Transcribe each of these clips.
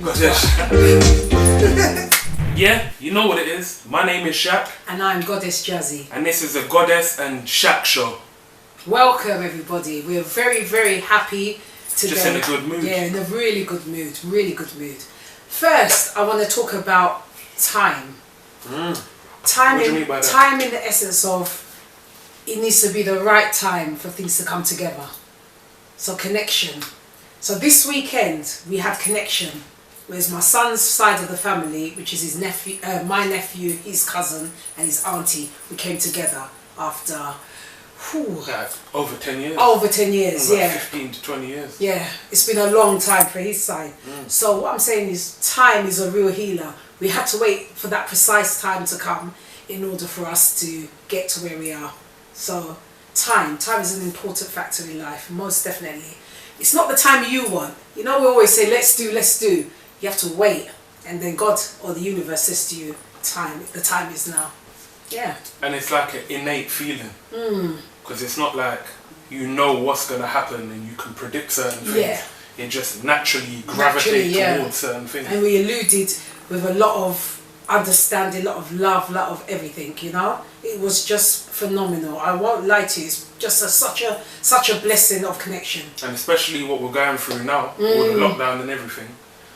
Godess. Yeah, you know what it is. My name is Shaq. And I'm Goddess Jazzy. And this is the Godess and Shaq show. Welcome everybody. We're very, very happy today. Just in a good mood. Yeah, in a really good mood. Really good mood. First, I want to talk about time. Time what do you mean by that? Time in the essence of it needs to be the right time for things to come together. So connection. So this weekend we had connection. Whereas my son's side of the family, which is his nephew, my nephew, his cousin, and his auntie, we came together after like over 10 years. Over 10 years, like yeah. 15 to 20 years. Yeah, it's been a long time for his side. So what I'm saying is, time is a real healer. We had to wait for that precise time to come in order for us to get to where we are. So time is an important factor in life, most definitely. It's not the time you want. You know, we always say, let's do. You have to wait, and then God or the universe says to you, the time is now. Yeah. And it's like an innate feeling. Because it's not like you know what's going to happen and you can predict certain things. Yeah. It just naturally gravitates towards certain things. And we alluded with a lot of understanding, a lot of love, a lot of everything, you know. It was just phenomenal. I won't lie to you, it's just such a blessing of connection. And especially what we're going through now, with the lockdown and everything.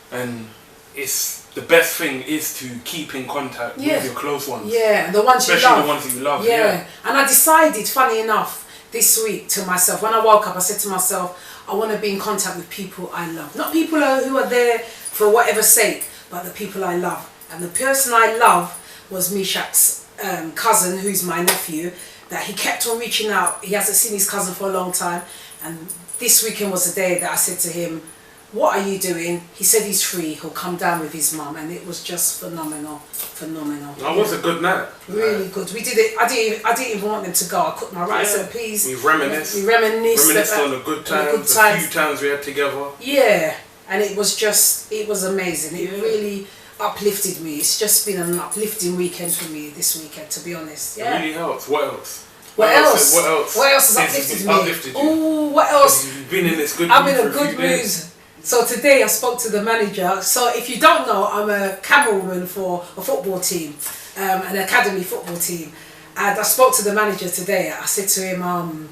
And it's the best thing is to keep in contact with your close ones. Yeah, the ones especially you love. the ones that you love. Yeah. And I decided, funny enough, this week to myself, when I woke up, I said to myself, I want to be in contact with people I love. Not people who are there for whatever sake, but the people I love. And the person I love was Meshach's cousin, who's my nephew, that he kept on reaching out. He hasn't seen his cousin for a long time. And this weekend was the day that I said to him, what are you doing? He said he's free, he'll come down with his mum, and it was just phenomenal. That was a good night. Really good. We did it. I didn't even want them to go. I cooked my rice and peas. We reminisced. We reminisced on the good times. The few times we had together. Yeah, and it was amazing. It really uplifted me. It's just been an uplifting weekend for me this weekend, to be honest. Yeah. It really helps. What else? What else? What else has uplifted me? Uplifted you? Oh, what else? You've been in this good mood. I'm in a good mood. So today I spoke to the manager. So if you don't know, I'm a camerawoman for a football team, an academy football team. And I spoke to the manager today. I said to him,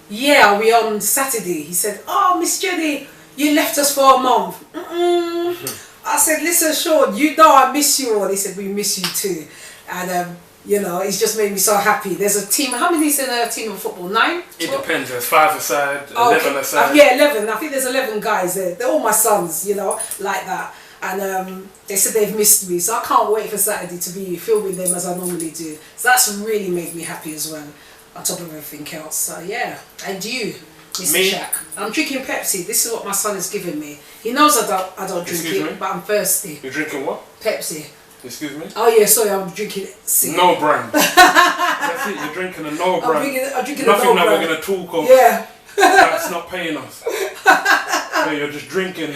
yeah, are we on Saturday? He said, oh, Miss Jenny, you left us for a month. I said, listen, Sean, you know I miss you all. He said, we miss you too. And you know, it's just made me so happy. There's a team. How many is in a team of football? 9? 12? It depends. There's 5 aside, 11 aside. Yeah, 11. I think there's 11 guys there. They're all my sons, you know, like that. And they said they've missed me, so I can't wait for Saturday to be filming them as I normally do. So that's really made me happy as well, on top of everything else. So yeah. And you, Mr. Shaq? I'm drinking Pepsi. This is what my son has given me. He knows I don't drink it, but I'm thirsty. You're drinking what? Pepsi. Excuse me? Oh yeah, sorry, I'm drinking no brand. That's it, you're drinking a no brand. I'm drinking nothing a no that brand. we're going to talk of. Yeah. That's not paying us. So you're just drinking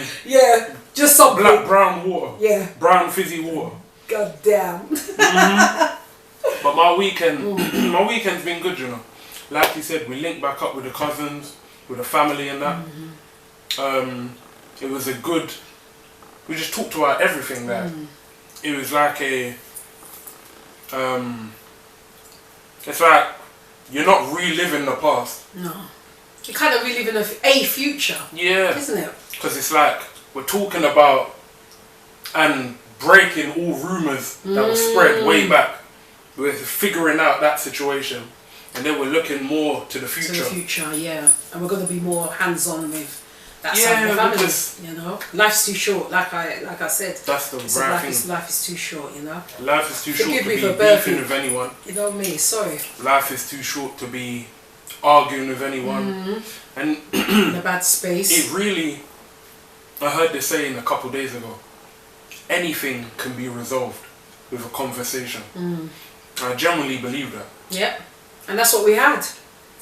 just some black brown water. Yeah. Brown fizzy water. God damn. But my weekend's been good, you know. Like you said, we linked back up with the cousins, with the family and that. It was a good, we just talked about everything there. It was like it's like you're not reliving the past. No. You're kind of reliving a future. Yeah. Isn't it? Because it's like we're talking about and breaking all rumours that were spread way back. We're figuring out that situation, and then we're looking more to the future. To the future, yeah. And we're going to be more hands-on with that side of the family. Because you know, life's too short. Like I said, that's the right thing. Life is too short. You know. Life is too short to be for beefing with anyone. You know me. Sorry. Life is too short to be arguing with anyone. And in a bad space. It really, I heard this saying a couple days ago. Anything can be resolved with a conversation. I genuinely believe that. Yep. And that's what we had.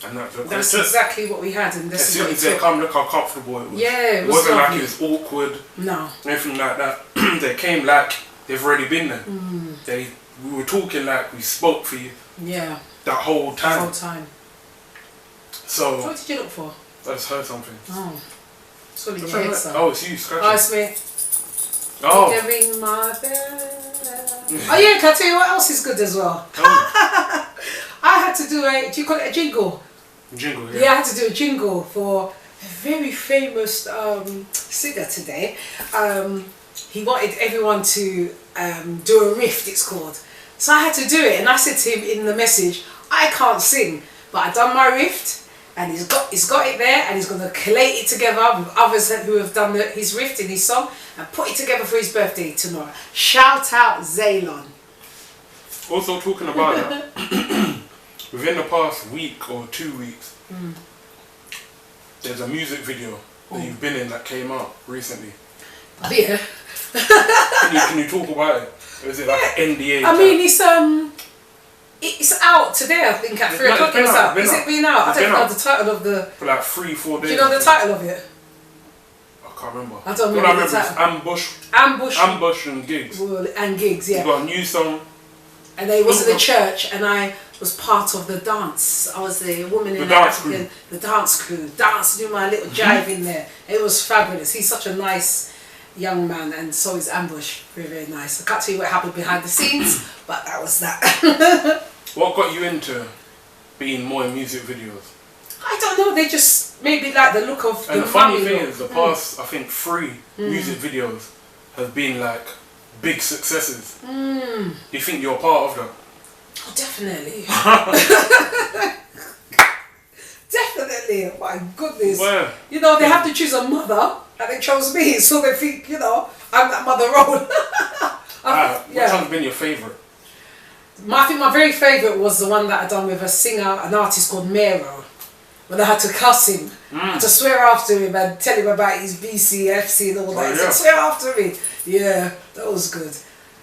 And that's exactly what we had. And as soon as they come, look how comfortable it was. Yeah, it wasn't like it was awkward. No. Anything like that. They came like they've already been there. We were talking like we spoke for you. Yeah. That whole time. The whole time. So. What did you look for? I just heard something. Oh. It's all in your head, son. Oh, it's you scratching. Oh, it's me. Oh. Did they ring my bell? Oh yeah, can I tell you what else is good as well? I had to do do you call it a jingle? Jingle, yeah. Yeah, I had to do a jingle for a very famous singer today. He wanted everyone to do a riff, it's called. So I had to do it, and I said to him in the message, I can't sing, but I've done my riff, and he's got it there, and he's going to collate it together with others who have done his riff in his song, and put it together for his birthday tomorrow. Shout out Zaylon. Also talking about that, within the past week or 2 weeks, there's a music video that you've been in that came out recently. Yeah. Can you talk about it? Or is it like an NDA? I mean, it's out today, I think, at 3 o'clock. It's out. Is it been out? I don't know the title of the... For like 3-4 days. Do you know the title of it? I can't remember. I don't remember the title. It's Ambush and Gigs. Well, and Gigs, yeah. You got a new song. And they was in the church, and I was part of the dance. I was the woman in the African, the dance crew, dancing, doing my little jive in there. It was fabulous. He's such a nice young man, and so is Ambush. Very, very nice. I can't tell you what happened behind the scenes, but that was that. What got you into being more in music videos? I don't know. They just maybe like the look of and the funny thing is, the past I think 3 music videos have been like big successes. Do you think you're part of that? Oh, definitely. Definitely. My goodness. Well, you know, they have to choose a mother, and they chose me, so they think, you know, I'm that mother role. Which one's been your favourite? I think my very favourite was the one that I done with a singer, an artist called Mero. When I had to cuss him, to swear after him and tell him about his BCFC and all that. He said, swear after me. Yeah, that was good.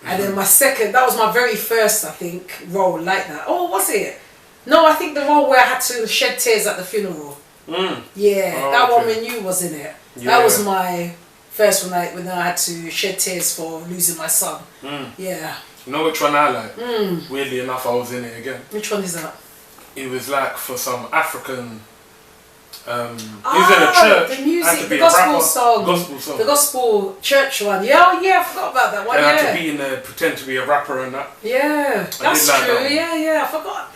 And then my second, that was my very first, I think, role like that. Oh, was it? No, I think the role where I had to shed tears at the funeral. Yeah, that one when you was in it. Yeah. That was my first one, when I had to shed tears for losing my son. Yeah. You know which one I like? Weirdly enough, I was in it again. Which one is that? It was like for some African... he was in a church. The music, the gospel song. The gospel church one. Yeah, I forgot about that one. And had to be in there, pretend to be a rapper and that. Yeah, that's true. Yeah, I forgot.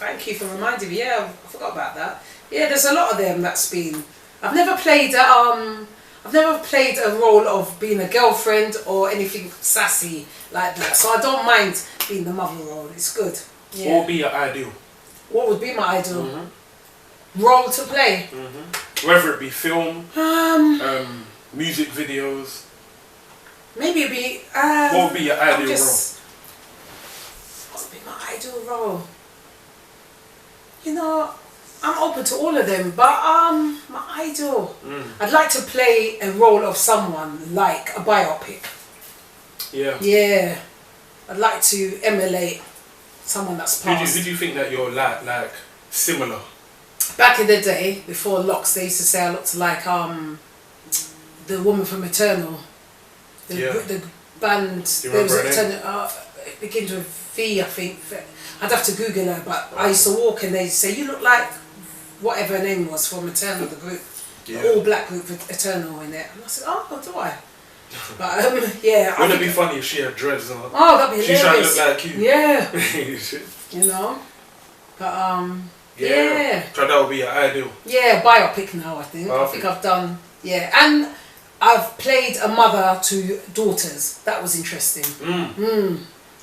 Thank you for reminding me. Yeah, I forgot about that. Yeah, there's a lot of them that's been... I've never played a role of being a girlfriend or anything sassy like that. So I don't mind being the mother role. It's good. Yeah. What would be your ideal? What would be my ideal role to play? Whether it be film, music videos. Maybe it'd be... what would be your ideal role? What would be my ideal role? You know, I'm open to all of them, but my ideal... I'd like to play a role of someone like a biopic. Yeah. Yeah. I'd like to emulate someone that's passed. Who do you think that you're like similar? Back in the day, before locks, they used to say I looked like the woman from Eternal. The band. There was Eternal. It begins with V, I think. I'd have to Google her, but I used to walk and they'd say you look like whatever her name was from Eternal, the group, the all black group with Eternal in it. And I said, oh, do I? But yeah. Wouldn't it be funny if she had dreads on? Oh, that'd be hilarious. She's trying to look like you. Yeah. You know. But yeah. So that would be your ideal. Yeah, biopic now. I think. I think I've done. Yeah, and I've played a mother to daughters. That was interesting.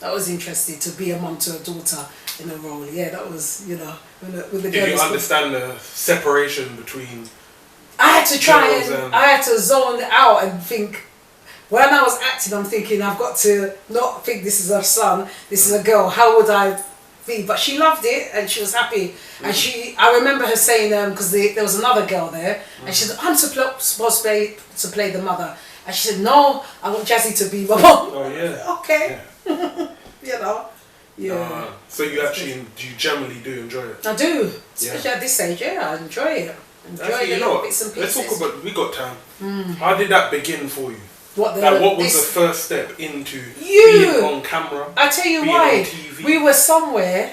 That was interesting to be a mum to a daughter in a role. Yeah, that was, you know, with the girls. Did you understand the separation between? I had to try and I had to zone out and think. When I was acting, I'm thinking I've got to not think this is a son, this is a girl. How would I be? But she loved it and she was happy. And I remember her saying, because there was another girl there, and she said, I'm supposed to play the mother. And she said, no, I want Jazzy to be my mom. Oh yeah. Okay. Yeah. You know. Yeah. So you generally do enjoy it? I do. Especially at this age, I enjoy it. Bits and pieces. Let's talk about, we got time. How did that begin for you? What was the first step into being on camera? I tell you why. We were somewhere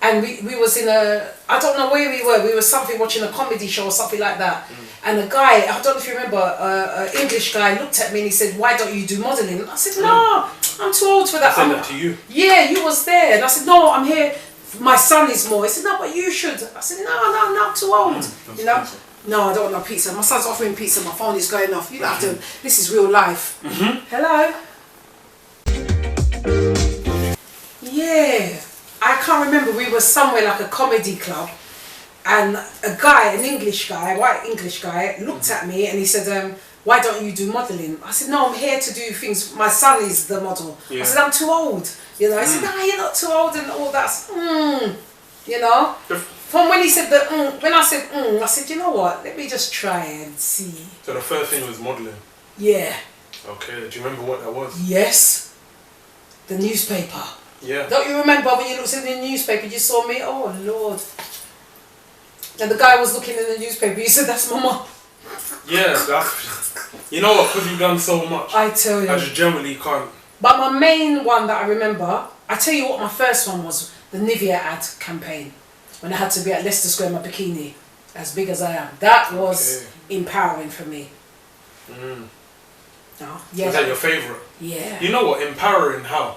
and we was in a, I don't know where we were something watching a comedy show or something like that, and a guy, I don't know if you remember, an English guy looked at me and he said, "Why don't you do modelling?" And I said, "No, I'm too old for that." I said that to you. Yeah, you was there, and I said, "No, I'm here. My son is more." He said, "No, but you should." I said, "No, I'm too old." You know. Pizza. No, I don't want no pizza. My son's offering pizza. My phone is going off. You don't have to. This is real life. Hello. Yeah, I can't remember. We were somewhere like a comedy club, and a guy, an English guy, white English guy, looked at me and he said, "Why don't you do modelling?" I said, "No, I'm here to do things. My son is the model." Yeah. I said, "I'm too old." You know. I said, "Nah, you're not too old," and all that. You know. From when he said when I said I said, "You know what? Let me just try and see." So the first thing was modelling. Yeah. Okay. Do you remember what that was? Yes. The newspaper. Yeah. Don't you remember when you looked in the newspaper, you saw me? Oh Lord. And the guy was looking in the newspaper, he said, "That's my mum." Yeah, that's, you know what, because you've done so much, I tell you. I just generally can't. But my main one that I remember, I tell you what my first one was, the Nivea ad campaign. When I had to be at Leicester Square in my bikini, as big as I am. That was empowering for me. No, yeah. Was that your favourite? Yeah. You know what, empowering how?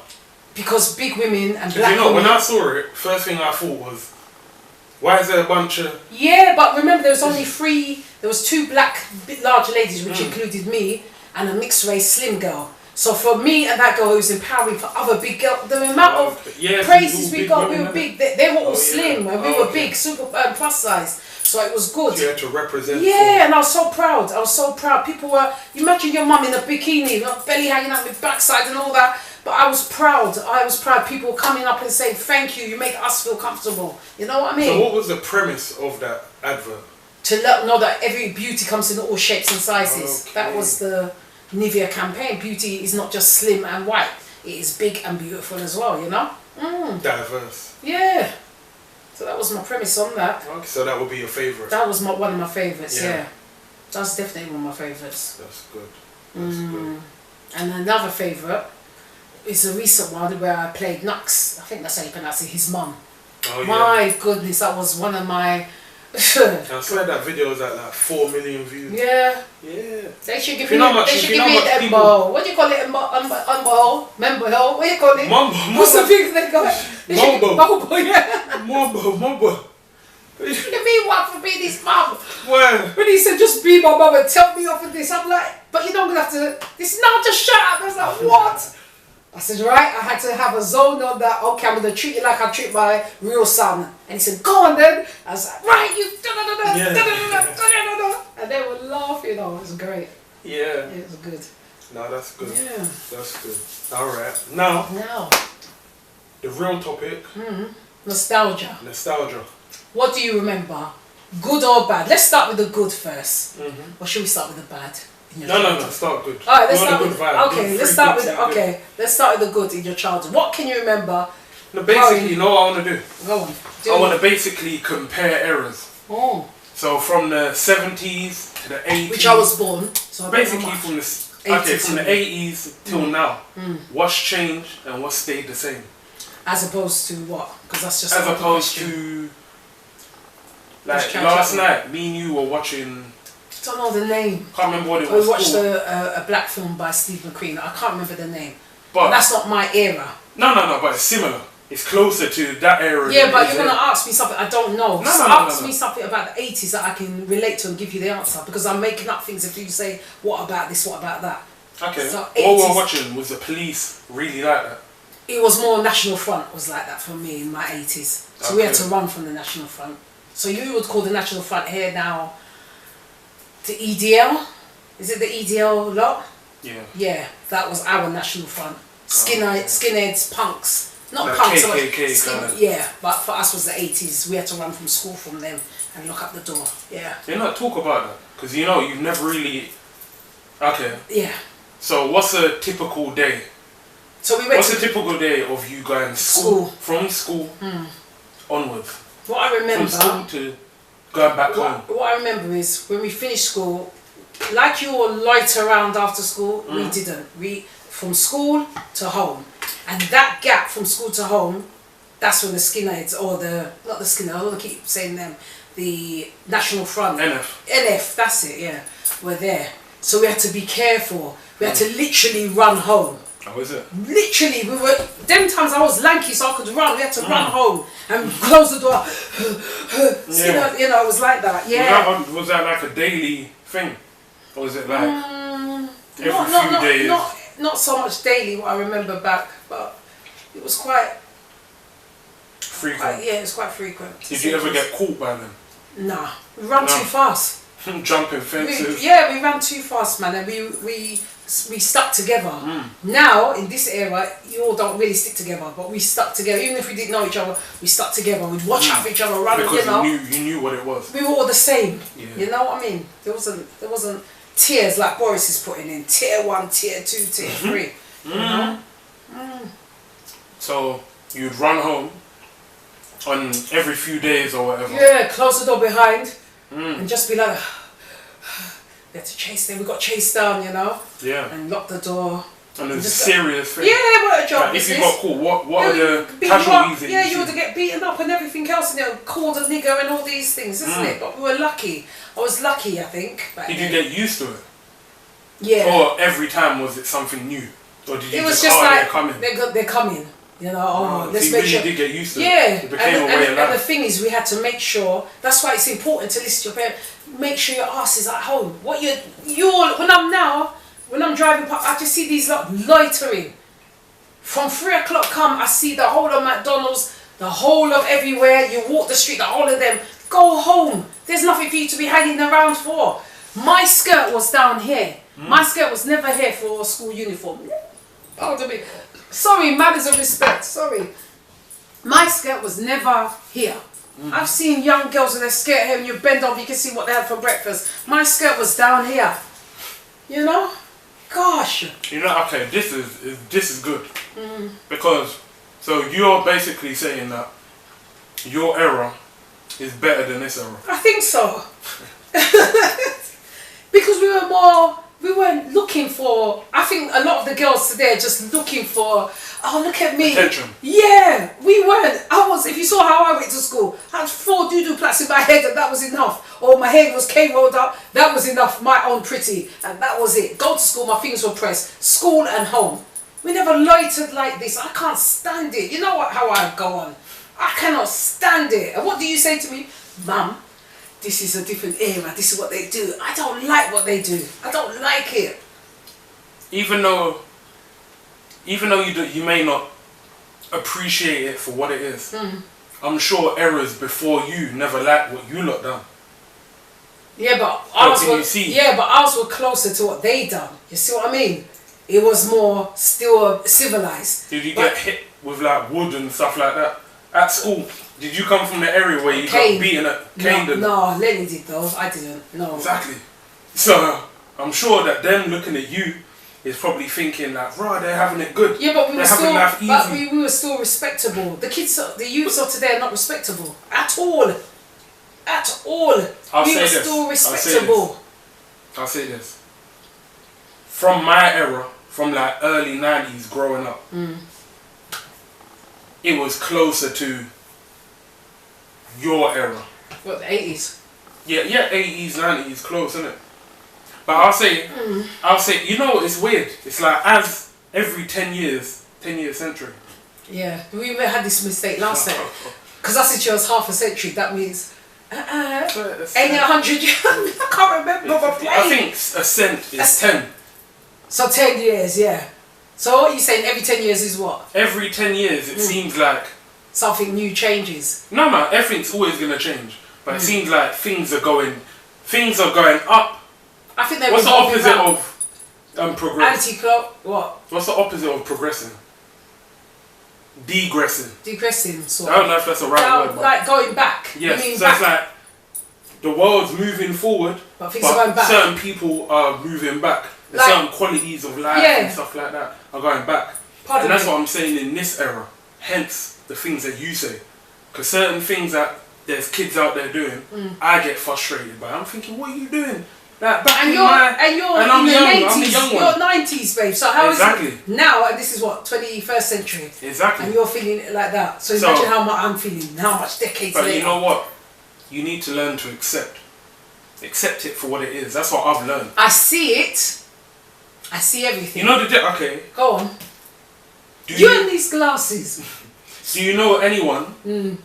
Because big women and black You know, women. when I saw it, first thing I thought was, why is there a bunch of... Yeah, but remember there was only there was two black large ladies, which included me, and a mixed race slim girl. So for me and that girl, it was empowering for other big girls. The amount of praises we got, we were big. They were all slim and we were big, super plus size. So it was good. So you had to represent. Yeah, and I was so proud. I was so proud. People were, imagine your mum in a bikini, belly hanging out with backside and all that. But I was proud. I was proud. People were coming up and saying, "Thank you. You make us feel comfortable." You know what I mean? So what was the premise of that advert? To let know that every beauty comes in all shapes and sizes. Okay. That was the Nivea campaign. Beauty is not just slim and white. It is big and beautiful as well, you know? Diverse. Yeah. So that was my premise on that. Okay, so that would be your favourite. That was one of my favourites, yeah. That's definitely one of my favourites. That's good. That's good. And another favourite is a recent one where I played Nux. I think that's how you pronounce it, his mum. Oh, My goodness, that was one of my... I swear that video was at like 4 million views. Yeah. Yeah. They should give me an Embo. What do you call it? Embo? Membo? What do you call it? Mambo. What's the big they got? Mambo. Mambo, yeah. Mambo. Give me one for being his mum. Where? When he said, "Just be my mum and tell me off of this," I'm like, "But you don't have to, this, no, just shut up." I was like, "What?" I said, "Right," I had to have a zone on that. "Okay, I'm going to treat you like I treat my real son." And he said, "Go on then." I was like, "Right, you and they were laughing. Oh, it was great. Yeah. It was good. No, that's good. Yeah. That's good. Alright. Now, the real topic. Nostalgia. Nostalgia. What do you remember? Good or bad? Let's start with the good first. Or should we start with the bad? No. Start good. Alright, let's start good with vibe. okay. Let's start with Let's start with the good in your childhood. What can you remember? No, basically, you know what I want to do? Go on. I want to basically compare eras. Oh. So from the 70s to the 80s. Which I was born. So I basically from the 80s till now. What's changed and what stayed the same? As opposed to what? Because that's just as opposed to like last night, me and you were watching. I don't know the name. Can't remember what it was. We watched a black film by Steve McQueen. I can't remember the name. But that's not my era. No. But it's similar. It's closer to that era. Yeah, but you're gonna ask me something I don't know. Ask me No. something about the 80s that I can relate to and give you the answer. Because I'm making up things if you say, "What about this? What about that?" Okay. So what we were watching was the police really like that. It was more National Front was like that for me in my 80s. So we had to run from the National Front. So you would call the National Front here now the EDL? Is it the EDL lot? Yeah. Yeah, that was our National Front. Skinheads, punks. Not like punks, KKK yeah, but for us was the 80s. We had to run from school from them and lock up the door. Yeah. Talk about that. Because you know, you've never really... Okay. Yeah. So what's a typical day? So we went What's a typical day of you going to school? From school onwards? What I remember... From school to going back home? What I remember is when we finished school, like you all loiter around after school, we didn't. From school to home. And that gap from school to home that's when the skinheads, or not the skinheads, I don't keep saying them, the National Front. NF, that's it, yeah, were there. So we had to be careful. We had to literally run home. How is it? Literally, them times I was lanky so I could run. We had to run home and close the door. You know, it was like that, yeah. Was that like a daily thing? Or was it like every few days? Not so much daily, what I remember back, but it was quite frequent. Yeah, it's quite frequent. Did you ever get caught by them? Nah, we ran too fast. Jumping fences. We ran too fast, man, and we stuck together. Now in this era, you all don't really stick together, but we stuck together. Even if we didn't know each other, we stuck together. We'd watch out for each other, run. Because you knew what it was. We were all the same. Yeah. You know what I mean? There wasn't tiers like Boris is putting in. Tier 1, tier 2, tier 3. You know? So you'd run home on every few days or whatever. Yeah, close the door behind and just be like, we had to chase them. We got chased down, you know. Yeah. And lock the door. And it was a serious thing. Yeah, what a job. Like, if you got caught, what are the casualties that you would get beaten up and everything else, and they would call the nigger and all these things, isn't it? But we were lucky. I was lucky, I think. Did you get used to it? Yeah. Or every time was it something new? Or did you just like, they're coming? They're coming. You know, let's make sure. You did get used to it. Yeah. It became a way of life. And the thing is, we had to make sure, that's why it's important to listen to your parents, make sure your ass is at home. When I'm driving past, I just see these lot loitering. From 3 o'clock come, I see the whole of McDonald's, the whole of everywhere. You walk the street, the whole of them. Go home. There's nothing for you to be hanging around for. My skirt was down here. My skirt was never here for a school uniform. Pardon me. Sorry, manners of respect. Sorry. My skirt was never here. I've seen young girls with their skirt here and you bend over, you can see what they had for breakfast. My skirt was down here. You know? Gosh. You know, okay, this is good. Because, so you're basically saying that your era is better than this era. I think so. Because we weren't looking for, I think a lot of the girls today are just looking for, oh, look at me. Attention. Yeah, we weren't. If you saw how I went to school, I had 4 doo-doo plaits in my head and that was enough. Or my hair was K-rolled up, that was enough, my own pretty, and that was it. Go to school, my fingers were pressed. School and home. We never loitered like this. I can't stand it. You know what? How I go on. I cannot stand it. And what do you say to me? Mum, this is a different era, this is what they do. I don't like what they do. I don't like it. Even though you may not appreciate it for what it is, I'm sure eras before you never liked what you lot done. Yeah, but ours were closer to what they done. You see what I mean? It was more still civilized. Did you get hit with like wood and stuff like that at school? Did you come from the area where you got beaten at cane? No, Lenny did those. I didn't. No. Exactly. So I'm sure that them looking at you is probably thinking like, right, they're having it good. Yeah, but we were were still respectable. The kids, the youths of today are not respectable at all. At all. We were still respectable. I'll say this. From my era, from like early 90s growing up, it was closer to your era. What, the 80s? Yeah, 80s, 90s, close, isn't it? But I'll say, you know, it's weird. It's like as every 10 years century. Yeah, we had this mistake last time. Because I said she was half a century, that means any 100 years. I can't remember. I think a cent is 10. So 10 years, yeah. So what are you saying, every 10 years is what? Every 10 years it seems like something new changes. No, everything's always going to change. But it seems like things are going up. I think they're What's the opposite of progressing? Anti-clock, what? What's the opposite of progressing? Degressing. Degressing, sort of. I don't know if that's a right word. Like going back. Yes, so it's like the world's moving forward, but things are going back. Certain people are moving back. Like, certain qualities of life and stuff like that are going back. And that's what I'm saying in this era. Hence the things that you say. Because certain things that there's kids out there doing, I get frustrated by. I'm thinking, what are you doing? Like back And in you're my, and I'm in the young, 80s. I'm the young You're one. 90s, babe. So how is Exactly. it now? And this is what 21st century. Exactly. And you're feeling it like that. So imagine how much I'm feeling. How much decades But later. you know what? You need to learn to accept. Accept it for what it is. That's what I've learned. I see it. I see everything. You know okay. Go on. Do you and these glasses. Do you know anyone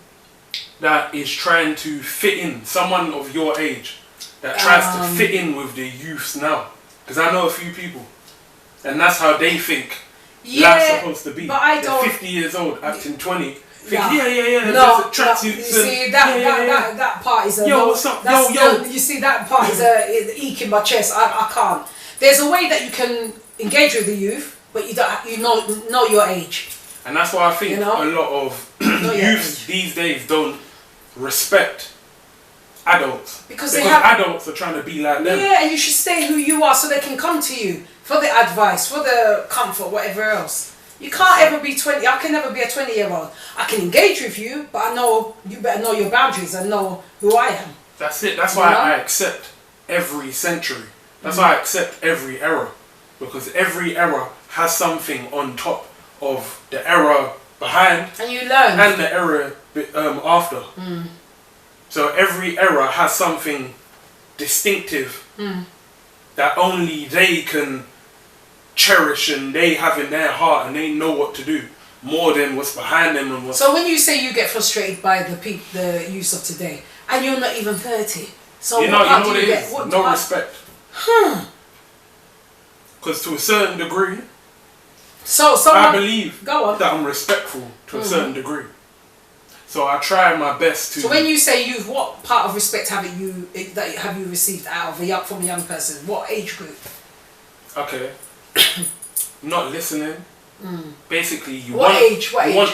that is trying to fit in? Someone of your age that tries to fit in with the youths now? Because I know a few people, and that's how they think life's supposed to be. But I don't. They're 50 years old, acting 20. Think, No. yeah. No, Just you see that part is a yo, what's up? Yo. You see that part is a eek in my chest. I can't. There's a way that you can engage with the youth, but you know your age. And that's why I think a lot of youths these days don't respect adults. Because adults are trying to be like them. Yeah, and you should stay who you are so they can come to you for the advice, for the comfort, whatever else. You can't ever be 20. I can never be a 20-year-old. I can engage with you, but I know you better know your boundaries and know who I am. That's it. That's why I accept every century. That's why I accept every era. Because every era has something on top of the era behind. And you learn. And the era after. So every era has something distinctive that only they can cherish and they have in their heart and they know what to do more than what's behind them and what's... So when you say you get frustrated by the use of today and you're not even 30, so you know what it is? No respect. Because to a certain degree, I believe that I'm respectful to a certain degree. So I try my best to... So when you say youth, what part of respect have you received out of from a young person? What age group? Okay. Not listening. Basically, you want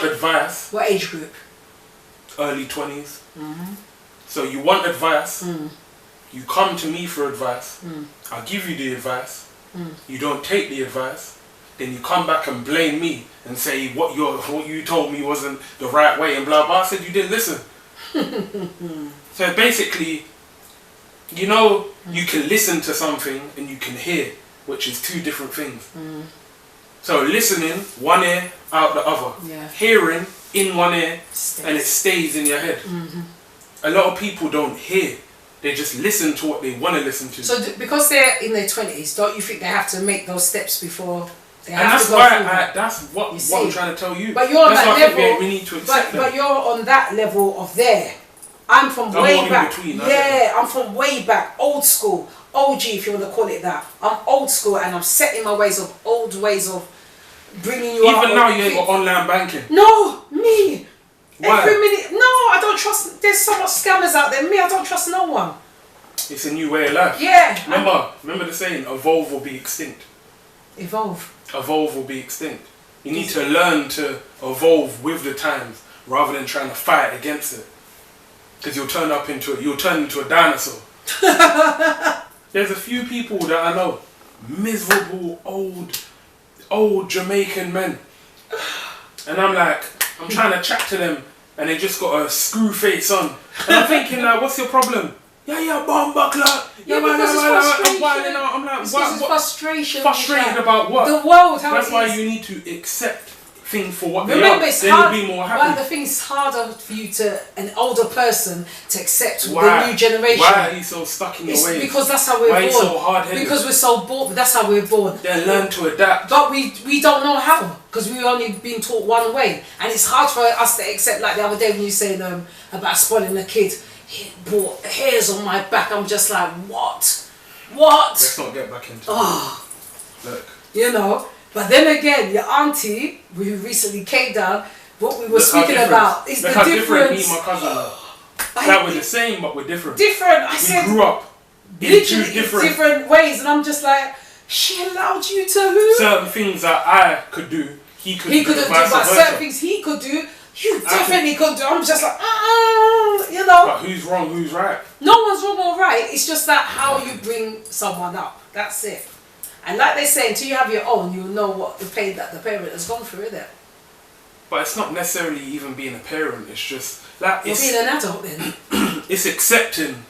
advice. What age group? Early 20s. So you want advice. You come to me for advice. I'll give you the advice. You don't take the advice. Then you come back and blame me and say what you told me wasn't the right way and blah blah. I said you didn't listen. So basically, you can listen to something and you can hear, which is two different things. So listening, one ear, out the other. Yeah. Hearing, in one ear, and it stays in your head. A lot of people don't hear. They just listen to what they want to listen to. So because they're in their 20s, don't you think they have to make those steps before they have that's to go why that's what I'm trying to tell you. But you're on that level. We need to accept but you're on that level of there. I'm from way back. I'm from way back. Old school. OG, if you want to call it that. I'm old school and I'm set in my old ways of bringing you up. Even now you ain't got online banking. No, me. Why? Every minute. No, I don't trust. There's so much scammers out there. Me, I don't trust no one. It's a new way of life. Yeah. Remember the saying, evolve or be extinct. Evolve Will be extinct. You need to learn to evolve with the times rather than trying to fight against it. Because you'll turn into a dinosaur. There's a few people that I know, miserable old Jamaican men, and I'm trying to chat to them, and they just got a screw face on, and I'm thinking like, what's your problem? Yeah, bomb buckler. I'm like, what? Frustration. Frustrated about what? The world. That's why you need to accept things for what they are. It's then hard, you'll be more happy. But the thing is harder for you an older person to accept the new generation. Why are you so stuck in your ways? Because that's how we're born. Why are you so hard-headed? Because we're so bored. That's how we're born. Then learn to adapt. But we don't know how, because we've only been taught one way, and it's hard for us to accept. Like the other day when you said about spoiling a kid, he brought hairs on my back. I'm just like, what? Let's not get back into it. Look. But then again, your auntie, who recently came down, what we were speaking about is the difference. Look how different me and my cousin are. Like we're the same, but we're different. We grew up in two different ways, and I'm just like, she allowed you to certain things that I could do, he couldn't do, but certain things he could do, you definitely couldn't do. I'm just like, But who's wrong, who's right? No one's wrong or right. It's just that how you bring someone up. That's it. And like they say, until you have your own, you'll know what the pain that the parent has gone through, isn't it? But it's not necessarily even being a parent. It's just like being an adult then. It's accepting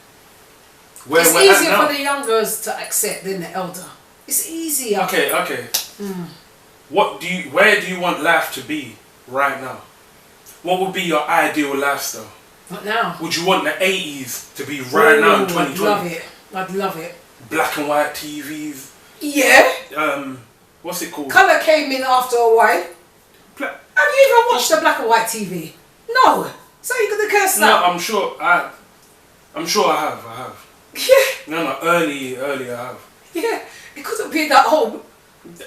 where it's we're at easier now. for the youngers to accept than the elder. It's easier. Okay. Where do you want life to be right now? What would be your ideal lifestyle? What now? Would you want the 80s to be right now in 2020? I'd love it. I'd love it. Black and white TVs. Yeah. What's it called? Colour came in after a while. Have you even watched the black and white TV? No. So you're gonna curse No, that? I'm sure I have. Yeah. No, early I have. Yeah. It couldn't be that old.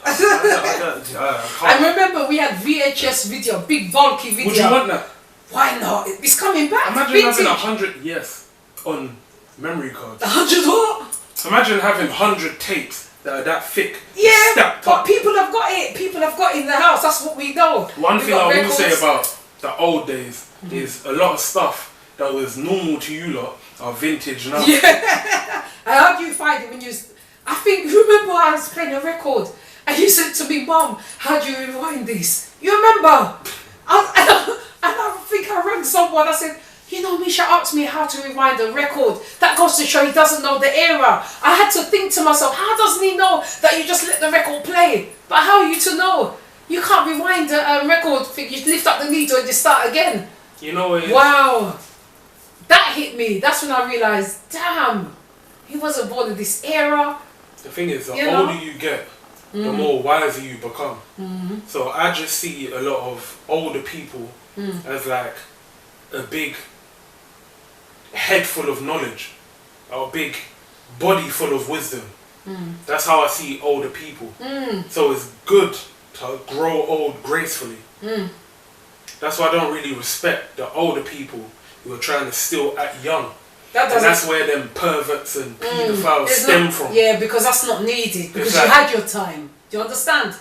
I remember we had VHS video, big bulky video. Would you want that? Why not? It's coming back. Imagine having 100 on memory cards. 100 what? Imagine having 100 tapes that are that thick. Yeah, stacked but up. people have got it. People have got it in the house. That's what we know. One We've thing got I will records. say about the old days is a lot of stuff that was normal to you lot are vintage now. Yeah. And how do you find it when you? I think remember I was playing a record and you said to me, "Mum, how do you rewind this?" You remember? I think I rang someone. I said, "You know, Misha asked me how to rewind a record. That goes to show he doesn't know the era." I had to think to myself, how doesn't he know that you just let the record play? But how are you to know? You can't rewind a record. You lift up the needle and you start again. You know it is. Wow. That hit me. That's when I realised, damn, he wasn't born in this era. The thing is, the You know? older you get, the more wiser you become. So I just see a lot of older people as like a big head full of knowledge, or a big body full of wisdom. That's how I see older people. So it's good to grow old gracefully. That's why I don't really respect the older people who are trying to still act young. And that's where them perverts and paedophiles stem from. Yeah, because that's not needed. Because you had your time. Do you understand?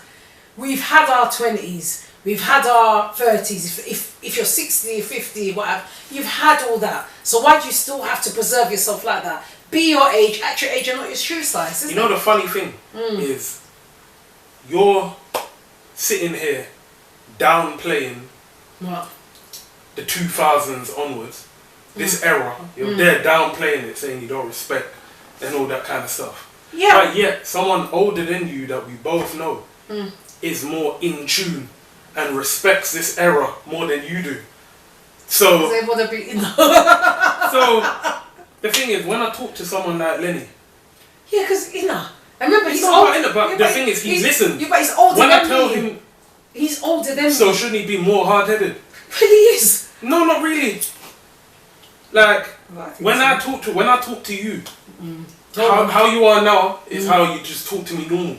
We've had our 20s. We've had our 30s. If you're 60, 50, whatever, you've had all that. So why do you still have to preserve yourself like that? Be your age, at your age, and not your shoe size. You know the funny thing is, you're sitting here downplaying What? the 2000s onwards, this era, you're there downplaying it, saying you don't respect and all that kind of stuff. Yeah. But yet, someone older than you that we both know is more in tune and respects this era more than you do. So, They want to be so the thing is, when I talk to someone like Lenny, yeah, because I remember he's not old. about it, but the thing is, he listens. Yeah, but he's older When than I tell me. him, He's older than so me. shouldn't he be more hard-headed? But he is. No, not really. Like, Well, I think when so. I talk to you, how you are now is how you just talk to me normal.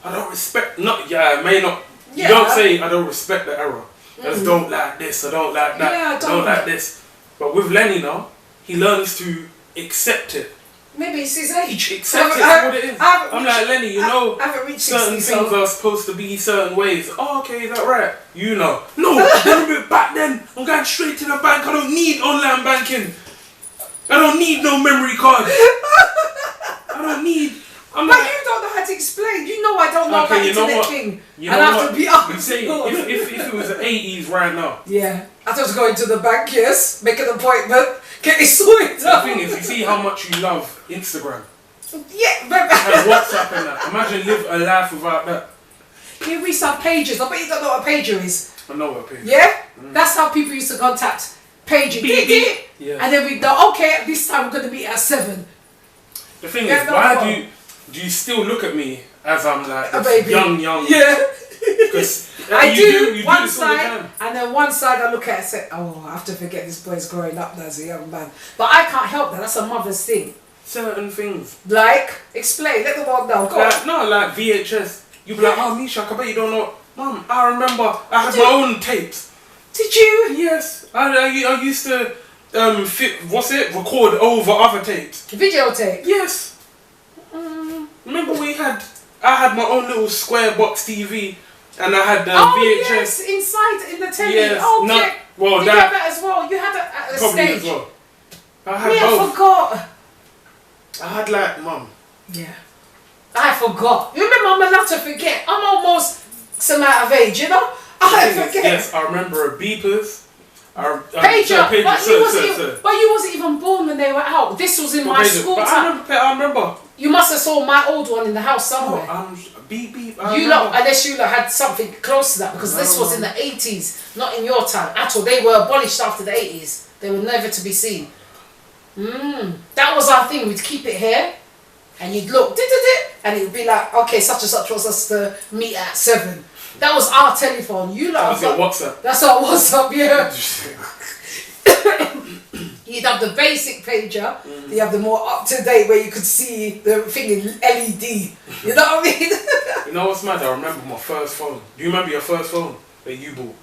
I don't respect, I may not, you don't say I don't respect the era. I just don't like this, I don't like that, Yeah, I don't like this. But with Lenny now, he learns to accept it. Maybe it's his age. Accept it for what it is. I'm like, Lenny, you know, I haven't reached certain 60, things so. are supposed to be certain ways. Oh, okay, is that right? You know. No, remember back then, I'm going straight to the bank. I don't need online banking. I don't need no memory card. I don't need. But you don't know how to explain. You know I don't know Okay, about you know internet what? thing. You And know I have what? to be You honest. say, if it was the 80s right now. Yeah. I just go into the bank, yes, make an appointment, get it sorted The out. thing is, you see how much you love Instagram Yeah, and but WhatsApp and that. Imagine live a life without that. you read some pages. I bet you don't know what a pager is. I know what page. Yeah? That's how people used to contact pager. Beep, beep. Yeah. And then we go, okay, at this time we're going to meet at 7. The thing Yeah, is, no, why no. do you still look at me as I'm like A this baby. young? Yeah. Because I you do one this all the side, time. and then one side I look at it and say, oh, I have to forget this boy's growing up now as a young man. But I can't help that. That's a mother's thing. Certain things. Like, explain. Let the world know. Go on. Like, no, like VHS. You be like, oh, Misha, I bet you don't know. Mum, I remember I had my own tapes. Did you? Yes. I used to, record over other tapes. Videotape? Yes. Remember I had my own little square box TV and I had the VHS. Yes, inside in the telly. Yes, Oh, not- yeah. well, Did you that- have that as well? You had it at a Probably stage. as well. I had Yeah, I both. forgot. I had like, Mum. Yeah. I forgot. You remember, I'm allowed to forget. I'm almost some out of age, you know? I The thing is, forget. yes, I remember beepers. Pager, Pager, but you wasn't even born when they were out. This was in my school time. I remember. You must have saw my old one in the house somewhere. Beep. You lot, unless you lot had something close to that, because this was in the 80s, not in your time at all. They were abolished after the 80s. They were never to be seen. That was our thing. We'd keep it here, and you'd look, and it would be like, okay, such and such was us to meet at 7. That was our telephone. You lot. That was your WhatsApp. That's our WhatsApp, yeah. You'd have the basic pager. You have the more up to date where you could see the thing in LED. You know what I mean? You know what's mad? I remember my first phone. Do you remember your first phone that you bought?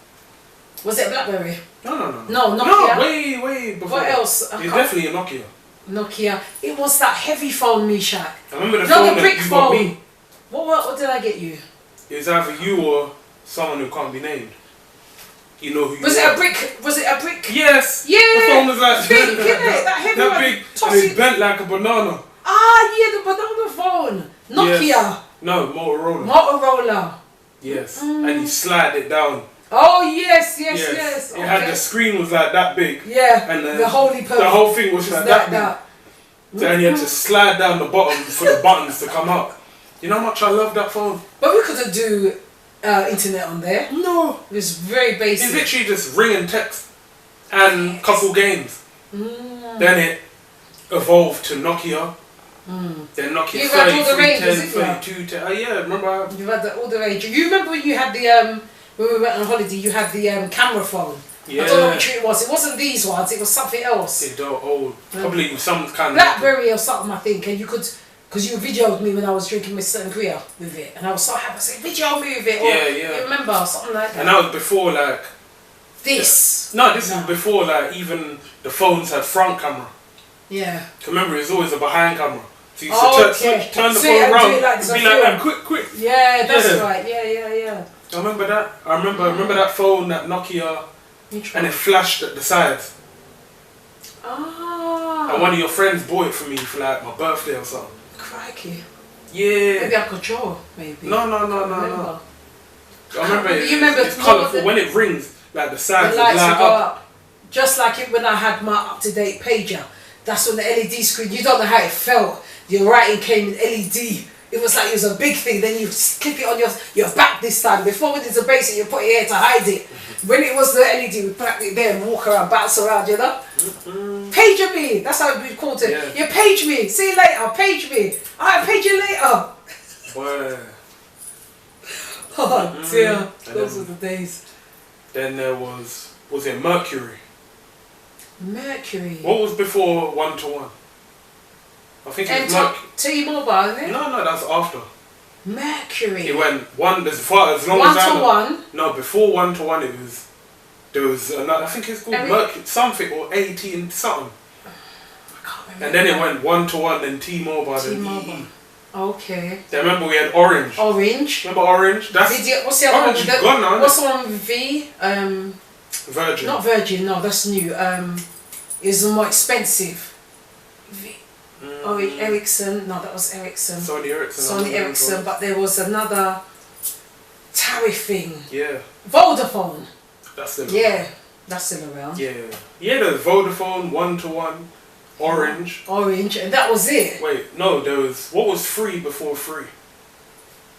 Was it a BlackBerry? No. No, Nokia. No, way before. What else? It's definitely a Nokia. Nokia. It was that heavy phone, Mishak. I remember the phone the brick that you phone. got me. What did I get you? It was either you or someone who can't be named. You know who you Was are. it a brick? Was it a brick? Yes. Yeah. The phone was like big, isn't it? That heavy that one. big, and it's bent like a banana. Ah, yeah, the banana phone. Nokia. Yes. No, Motorola. Motorola. Yes. And you slide it down. Oh yes. It Okay. had the screen was like that big. Yeah. And the holy pearl. The whole thing was like that big. And you had to slide down the bottom for the buttons to come out. You know how much I love that phone? But we couldn't do internet on there. No. It was very basic. It's literally just ring and text and couple games. Then it evolved to Nokia. Then Nokia You've had all the 33, ranges, 10, 32, 10. Yeah, remember? You've had all the range. You remember when you had the when we went on holiday, you had the camera phone. Yeah. I don't know which it was. It wasn't these ones. It was something else. It's old. Probably some kind BlackBerry or something, I think. And you could, because you videoed me when I was drinking my sangria with it, and I was so happy. I said, video me with it. Or, Yeah. You remember something like that? And that was before like this. No, this is before like even the phones had front camera. Yeah. Remember, it's always a behind camera. So you used to turn the phone around, be like that, quick. Yeah, that's right. Yeah. I remember that. I remember that phone, that Nokia, and it flashed at the sides. Ah. And one of your friends bought it for me for like my birthday or something. Crikey. Yeah. Maybe I could draw. Maybe. No. I remember. You remember it's colourful. When it rings, like the sides the lights light go up. up. Just like it when I had my up-to-date pager. That's when the LED screen. You don't know how it felt. Your writing came in LED. It was like it was a big thing. Then you clip it on your back this time. Before when it's a basic, you put it here to hide it. When it was the LED, we put it there and walk around, bounce around, you know? Pager me. That's how we called it. Yeah. You page me. See you later. Page me. Alright, page you later. Well. Oh dear. Those were the days. Then there was it Mercury? Mercury. What was before 1-to-1? I think it was Mercury. T-Mobile, isn't it? No, that's after. Mercury. It went as long as I know. 1-to-1. No, before 1-to-1 there was another, I think it's called Mercury something or 18 something. I can't remember. And then it went 1-to-1, then T-Mobile, then EE. Okay. Then remember we had Orange. Orange. Remember Orange? That's what's the other Orange one? is gone now. What's the one with V? Virgin. Not Virgin. No, that's new. Is more expensive. V. Orange Ericsson. No, that was Ericsson. Sony Ericsson. But there was another tariff thing. Yeah. Vodafone. That's still around. That's still around. Yeah. There's Vodafone, 1-to-1, Orange. And that was it. Wait, no, there was what was free before free?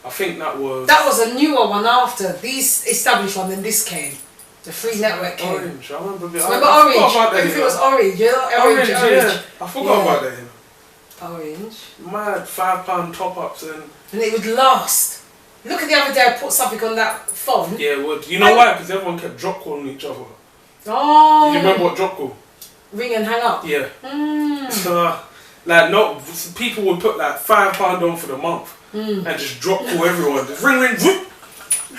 I think that was a newer one after these established one. Then this came. The free network came. Orange. I remember. Remember Orange? Everything was orange. You know, orange. Yeah. I forgot about that. Orange. Mad £5 top ups and it would last. Look at the other day. I put something on that phone. Yeah, it would. You know why? Because everyone kept drop calling each other. Oh. Do you remember what drop call? Ring and hang up. Yeah. People would put like £5 on for the month and just drop call everyone. Just ring, whoop.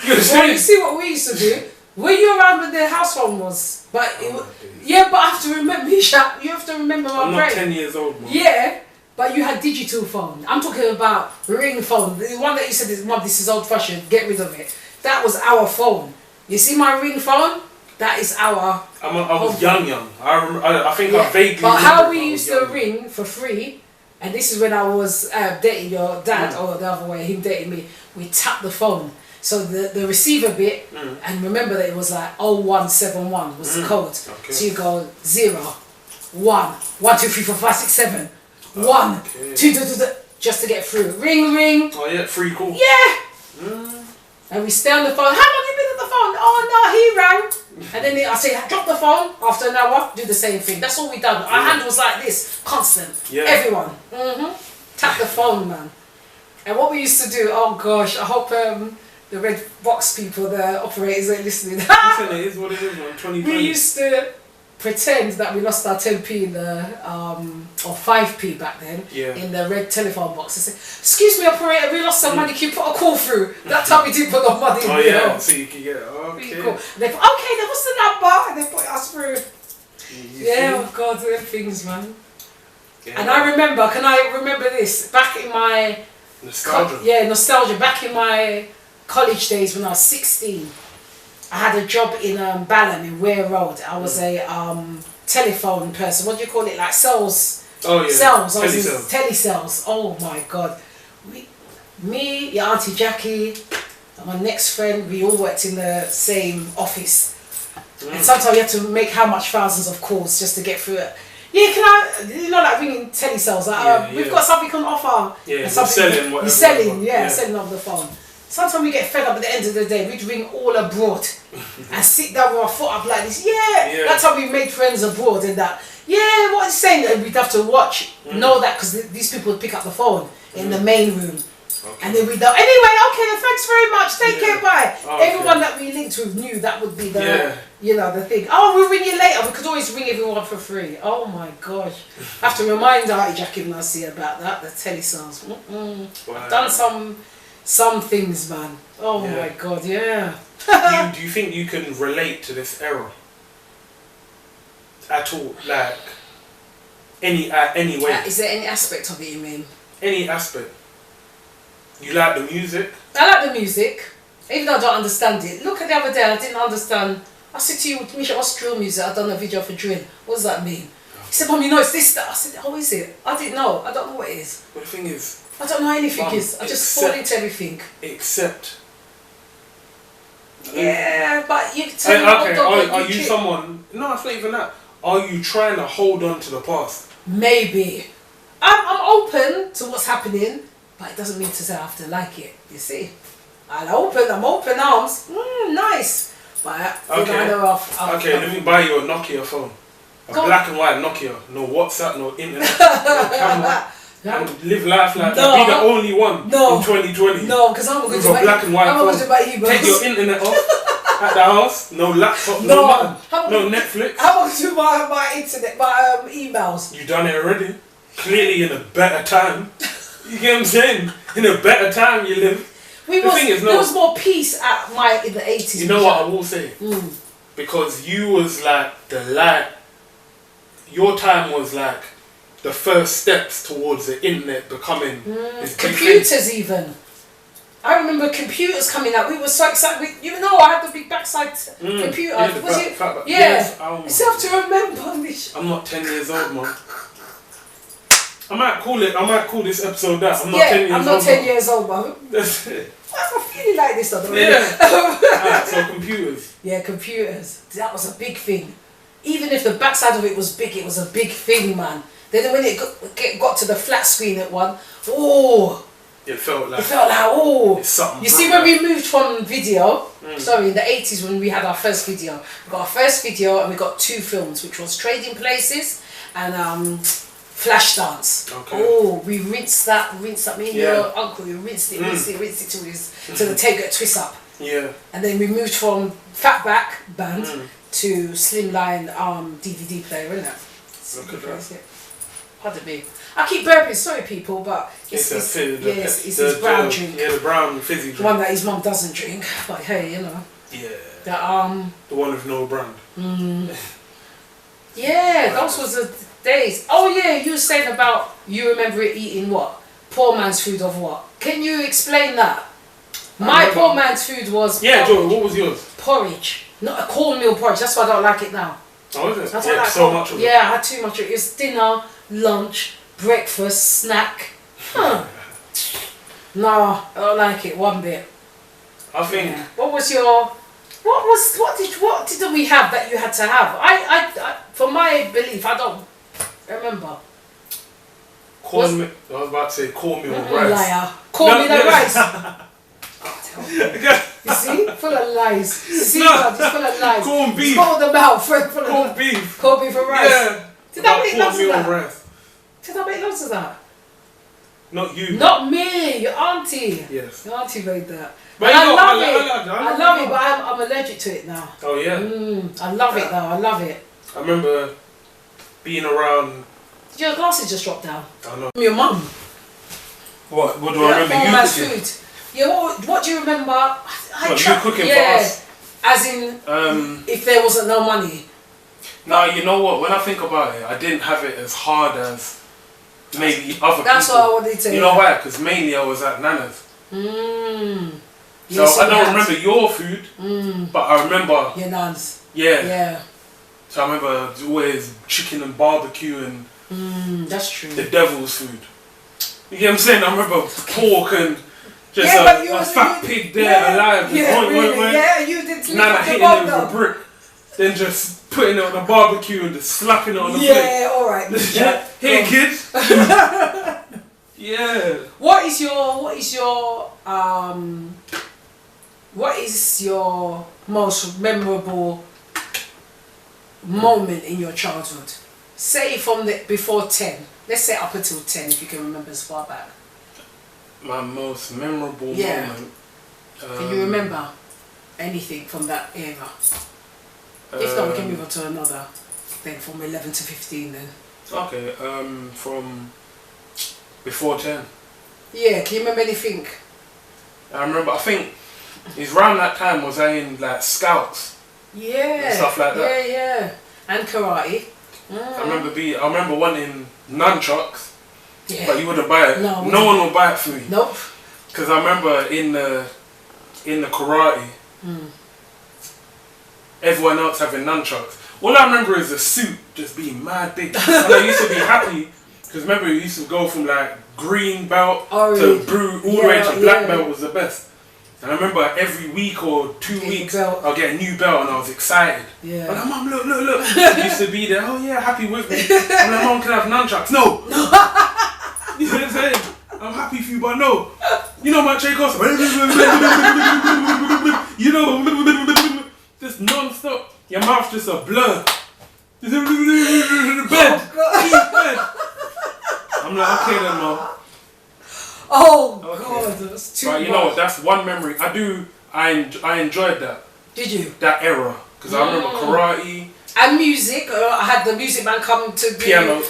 You see what we used to do? Were you around when the house phone was? But but I have to remember. You have to remember my I'm brain. not 10 years old, man. Yeah, but you had digital phone. I'm talking about ring phone. The one that you said, "Mum, this is old fashioned. Get rid of it." That was our phone. You see my ring phone? That is our. I was young. I think I vaguely. But how we used to ring for free, and this is when I was dating your dad, or the other way, him dating me. We tapped the phone. So the receiver bit, and remember that it was like 0171 was the code. Okay. So you go 0, 1, 1, 2, 3, 4, 5, 6, 7, 1, 2, 2, 2, 2, just to get through. Ring, ring. Oh yeah, free call. Yeah. And we stay on the phone. How long you been on the phone? Oh no, he rang. And then I say, drop the phone. After an hour, do the same thing. That's all we done. Our hand was like this, constant. Yeah. Everyone. Tap the phone, man. And what we used to do, oh gosh, I hope the red box people, the operators ain't listening. Listen, it is what it is, man. 2020. We used to pretend that we lost our 10p in the or 5p back then in the red telephone box and say, excuse me operator, we lost some money, can you put a call through? That time we didn't put no money in. Oh yeah, so you can get it. Okay. Cool. And they put, okay, then what's the number? And they put us through. Oh god, them things, man. Yeah. And I remember, can I remember this? Back in my nostalgia. Nostalgia. Back in my college days when I was 16. I had a job in Balham in Ware Road. I was a telephone person. What do you call it? Like sales. Oh yeah. Sales. Telesales. Oh my god. Me, your auntie Jackie, and my next friend, we all worked in the same office. And sometimes we had to make how much thousands of calls just to get through it. Yeah, can I? You know, like ringing telesales. Like, we've got something on offer. Yeah, selling whatever. You're selling, selling over the phone. Sometimes we get fed up at the end of the day. We'd ring all abroad and sit down with our foot up like this. Yeah. That's how we made friends abroad and that. Yeah, what is saying? And we'd have to watch, know that because these people would pick up the phone in the main room. Okay. And then we'd go, anyway, okay, thanks very much. Take care, bye. Everyone that we linked with knew that would be the, you know, the thing. Oh, we'll ring you later. We could always ring everyone for free. Oh my gosh. I have to remind Auntie Jackie when I see about that, the telesales. Wow. I've done some things, man. Oh my god, yeah. Do you think you can relate to this era at all? Like any way? Is there any aspect of it you mean? Any aspect. You like the music? I like the music, even though I don't understand it. Look at the other day, I didn't understand. I said to you, Misha, what's drill music? I've done a video for drill. What does that mean? He said, Mum, you know it's this, that. I said, oh, is it? I didn't know. I don't know what it is. But the thing is, I don't know anything. I just fall into everything. Except. Yeah, but you tell me. Okay, are you someone? No, it's not even that. Are you trying to hold on to the past? Maybe. I'm open to what's happening, but it doesn't mean to say I have to like it. You see, I'm open arms. Nice. But okay, let me buy you a Nokia phone. A black and white Nokia. No WhatsApp, no internet, no camera. And live life like that. Be the only one in 2020. No, because I'm going to do black and white phone. Take your internet off at the house. No laptop, no Netflix. How about do my internet, my emails? You done it already. Clearly in a better time. You get what I'm saying? In a better time you live. There was more peace in the 80s. You know what I will say? Because you was like your time was like the first steps towards the internet becoming this computers even. I remember computers coming out. We were so excited. You know, I had the big backside computer. Yes, I still have to remember this. I'm not 10 years old, man. I might call this episode that. I'm not 10 years old, man. That's it. I'm feeling like this, though. Yeah. So computers. Yeah, computers. That was a big thing. Even if the backside of it was big, it was a big thing, man. Then when it got to the flat screen at one, it felt like it's something. You see, when we moved from video, sorry, in the 80s when we had our first video, we got our first video and we got 2 films, which was Trading Places and Flashdance. Okay. Oh, we rinsed that. Me and your uncle, we rinsed it till the tape got twist up. Yeah. And then we moved from Fatback band to Slimline DVD player, isn't it? Look at that. Pardon me. I keep burping, sorry people, but it's his brown drink. Yeah, the brown fizzy drink. The one that his mum doesn't drink, but hey, you know. Yeah. The one with no brand. Yeah, those was the days. Oh yeah, you were saying about you remember eating what? Poor man's food of what? Can you explain that? My poor man's food was Joe, what was yours? Porridge. Not a cornmeal porridge, that's why I don't like it now. Oh, is it? Yeah, so much of it. Yeah, I had too much of it. It was dinner, lunch, breakfast, snack. No, I don't like it one bit. I think. Yeah. What did we have that you had to have? I for my belief, I don't remember. Corn. I was about to say cornmeal rice. Liar. Cornmeal rice. Yeah. You see? Full of lies. See, God, it's full of lies. Corned beef. Hold them out. Corned beef. Corned beef and rice. Yeah. Did I make lots of that? Rice. Did I make lots of that? Not you. Not me. Your auntie. Yes. Your auntie made that. But and I love it. I love it, but I'm allergic to it now. Oh yeah. I love it though. I love it. I remember being around. Did your glasses just drop down? I know. Your mum. What do I remember you cooking? Food. Yeah, what do you remember? You cooking for us? As in, if there wasn't no money. No, you know what? When I think about it, I didn't have it as hard as maybe other That's people. what I wanted to. You know why? Because mainly I was at Nana's. So I don't remember your food, but I remember your nan's. Yeah. Yeah. So I remember always chicken and barbecue and that's true. the devil's food. You get what I'm saying? I remember pork and just a fat pig there alive. Yeah, really. Yeah, you did. Nana hitting it with a brick, then just putting it on the barbecue and just slapping it on the plate. Yeah, all right. Here, kid. Yeah. What is your most memorable moment in your childhood? Say from before 10. Let's say up until 10 if you can remember as far back. My most memorable moment. Can you remember anything from that era? If not, we can move on to another thing from 11 to 15 then. Okay, from before 10. Yeah, can you remember anything? I remember, I think it's around that time was I in like scouts. Yeah. And stuff like that. Yeah. And karate. I remember wanting nunchucks. Yeah. But you wouldn't buy it. No one would buy it for me. Nope. Because I remember in the karate, everyone else having nunchucks. All I remember is the suit just being mad big. And I used to be happy because remember we used to go from like green belt to blue all the way to black belt was the best. And I remember every week or 2 weeks I'll get a new belt and I was excited. Yeah. I'm like, Mum, look. Used to be there, oh yeah, happy with me. I'm like, Mum, can I have nunchucks? No. You know what I'm saying? I'm happy for you, but no. You know my check costs. You know, just non-stop. Your mouth's just a blur. Bed. I'm like, okay then, Mum. Oh God, that's too much. But you know, that's one memory. I enjoyed that. Did you? That era. Because I remember karate. And music. I had the music man come to do piano,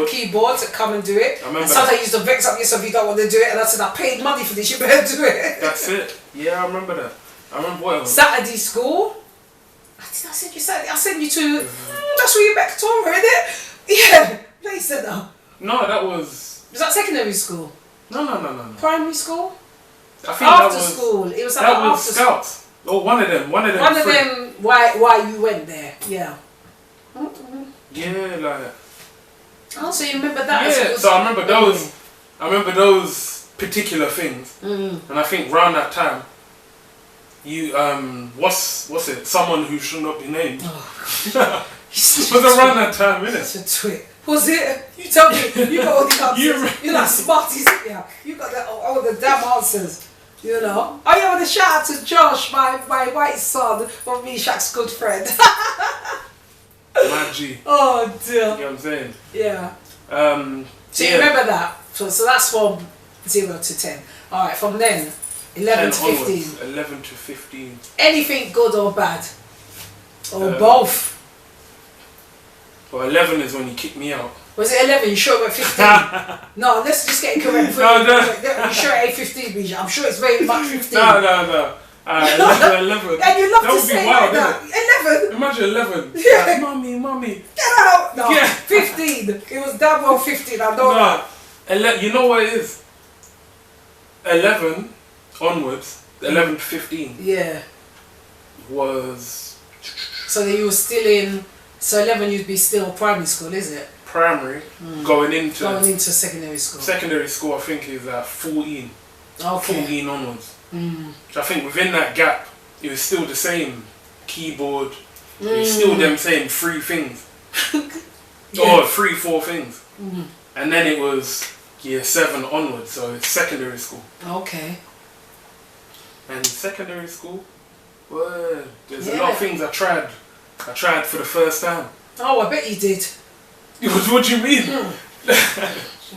keyboard to come and do it. I remember. And sometimes you used to vex up yourself if you don't want to do it. And I said, I paid money for this, you better do it. That's it. Yeah, I remember that. I remember what else. Saturday school. Did I send you Saturday? I sent you to, that's where you back to over, isn't it? Yeah, play centre. No, that was... Was that secondary school? No. Primary school? I think after school. It was like that was after Scouts. School. Oh, one of them. One of them. Why you went there? Yeah. Yeah, like. Oh, so you remember that? Yeah. So I remember those. I remember those particular things, and I think around that time, you what's it? Someone who should not be named. Oh, was around that time, innit? It's a twit. Was it? You tell me. You got all the answers. You're like Smarties. Yeah. You got all the damn answers. You know. Oh, yeah, I want to shout out to Josh, my white son, from me, Shaq's good friend. Maggie. Oh dear. You know what I'm saying? Yeah. So yeah. you remember that? So that's from 0 to 10. All right. From then, 11 to 15. Onwards, 11 to 15. Anything good or bad, or both? Well, 11 is when you kicked me out. Was it 11? You sure it went 15? No, let's just get it correct. No. You sure it ain't 15, Bija? I'm sure it's very much 15. No. 11. And you love that to would say be wild, like that. 11. Imagine 11. Yeah. Like, mommy. Get out. No, Yeah. 15. It was damn well 15. I know that. You know what it is? 11 onwards, 11 to 15. Yeah. Was. So that you were still in. So 11, you'd be still primary school, is it? Primary, going into secondary school. Secondary school, I think, is 14. Okay. 14 onwards. So I think within that gap, it was still the same keyboard. It was still them saying 3 things. Or 3, 4 things. And then it was year 7 onwards, so it's secondary school. Okay. And secondary school, well, there's a lot of things I tried. I tried for the first time. Oh, I bet you did. What do you mean?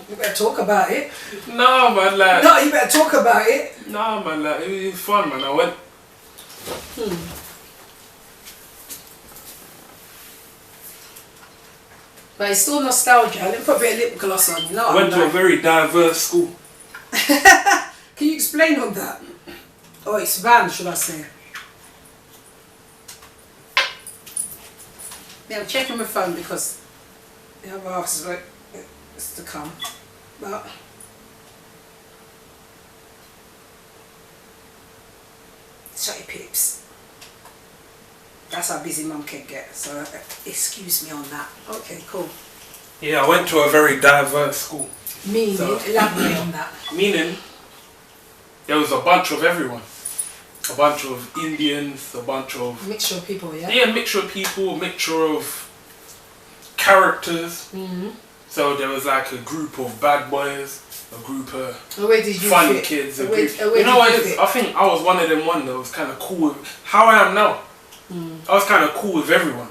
You better talk about it. No, man, like... No, you better talk about it. No, man, like, it was fun, man. I went... But it's still nostalgia. Let me put a bit of lip gloss on. You know, I went to a very diverse school. Can you explain on that? Or expand, should I say? Yeah, I'm checking my phone because the other half is like it's to come. But sorry, peeps. That's how busy mum can get. So excuse me on that. Okay, cool. Yeah, I went to a very diverse school. Meaning, elaborate on that. Meaning, there was a bunch of everyone. A bunch of Indians, a bunch of... Mixture of people, yeah? Yeah, mixture of people, mixture of characters. So there was like a group of bad boys, a group of funny kids. You know what it is? I think I was one of them that was kind of cool with... How I am now. I was kind of cool with everyone.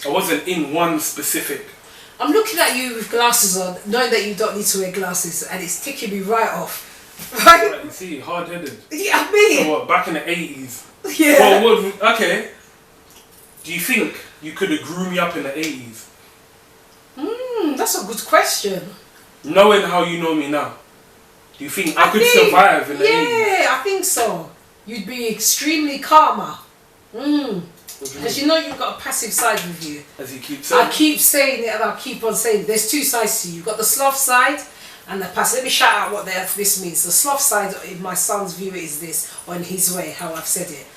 I wasn't in one specific... I'm looking at you with glasses on, knowing that you don't need to wear glasses, and it's ticking me right off. Right? You see, hard-headed. Yeah, me. So what, back in the 80s? Yeah. Well, okay. Do you think you could have grew me up in the 80s? That's a good question. Knowing how you know me now, do you think I could survive in the 80s? Yeah, I think so. You'd be extremely calmer. Because you know you've got a passive side with you. As you keep saying. I keep saying it and I'll keep on saying it. There's 2 sides to you. You've got the sloth side and the passive. Let me shout out what this means. The sloth side, in my son's view, is this, or in his way, how I've said it.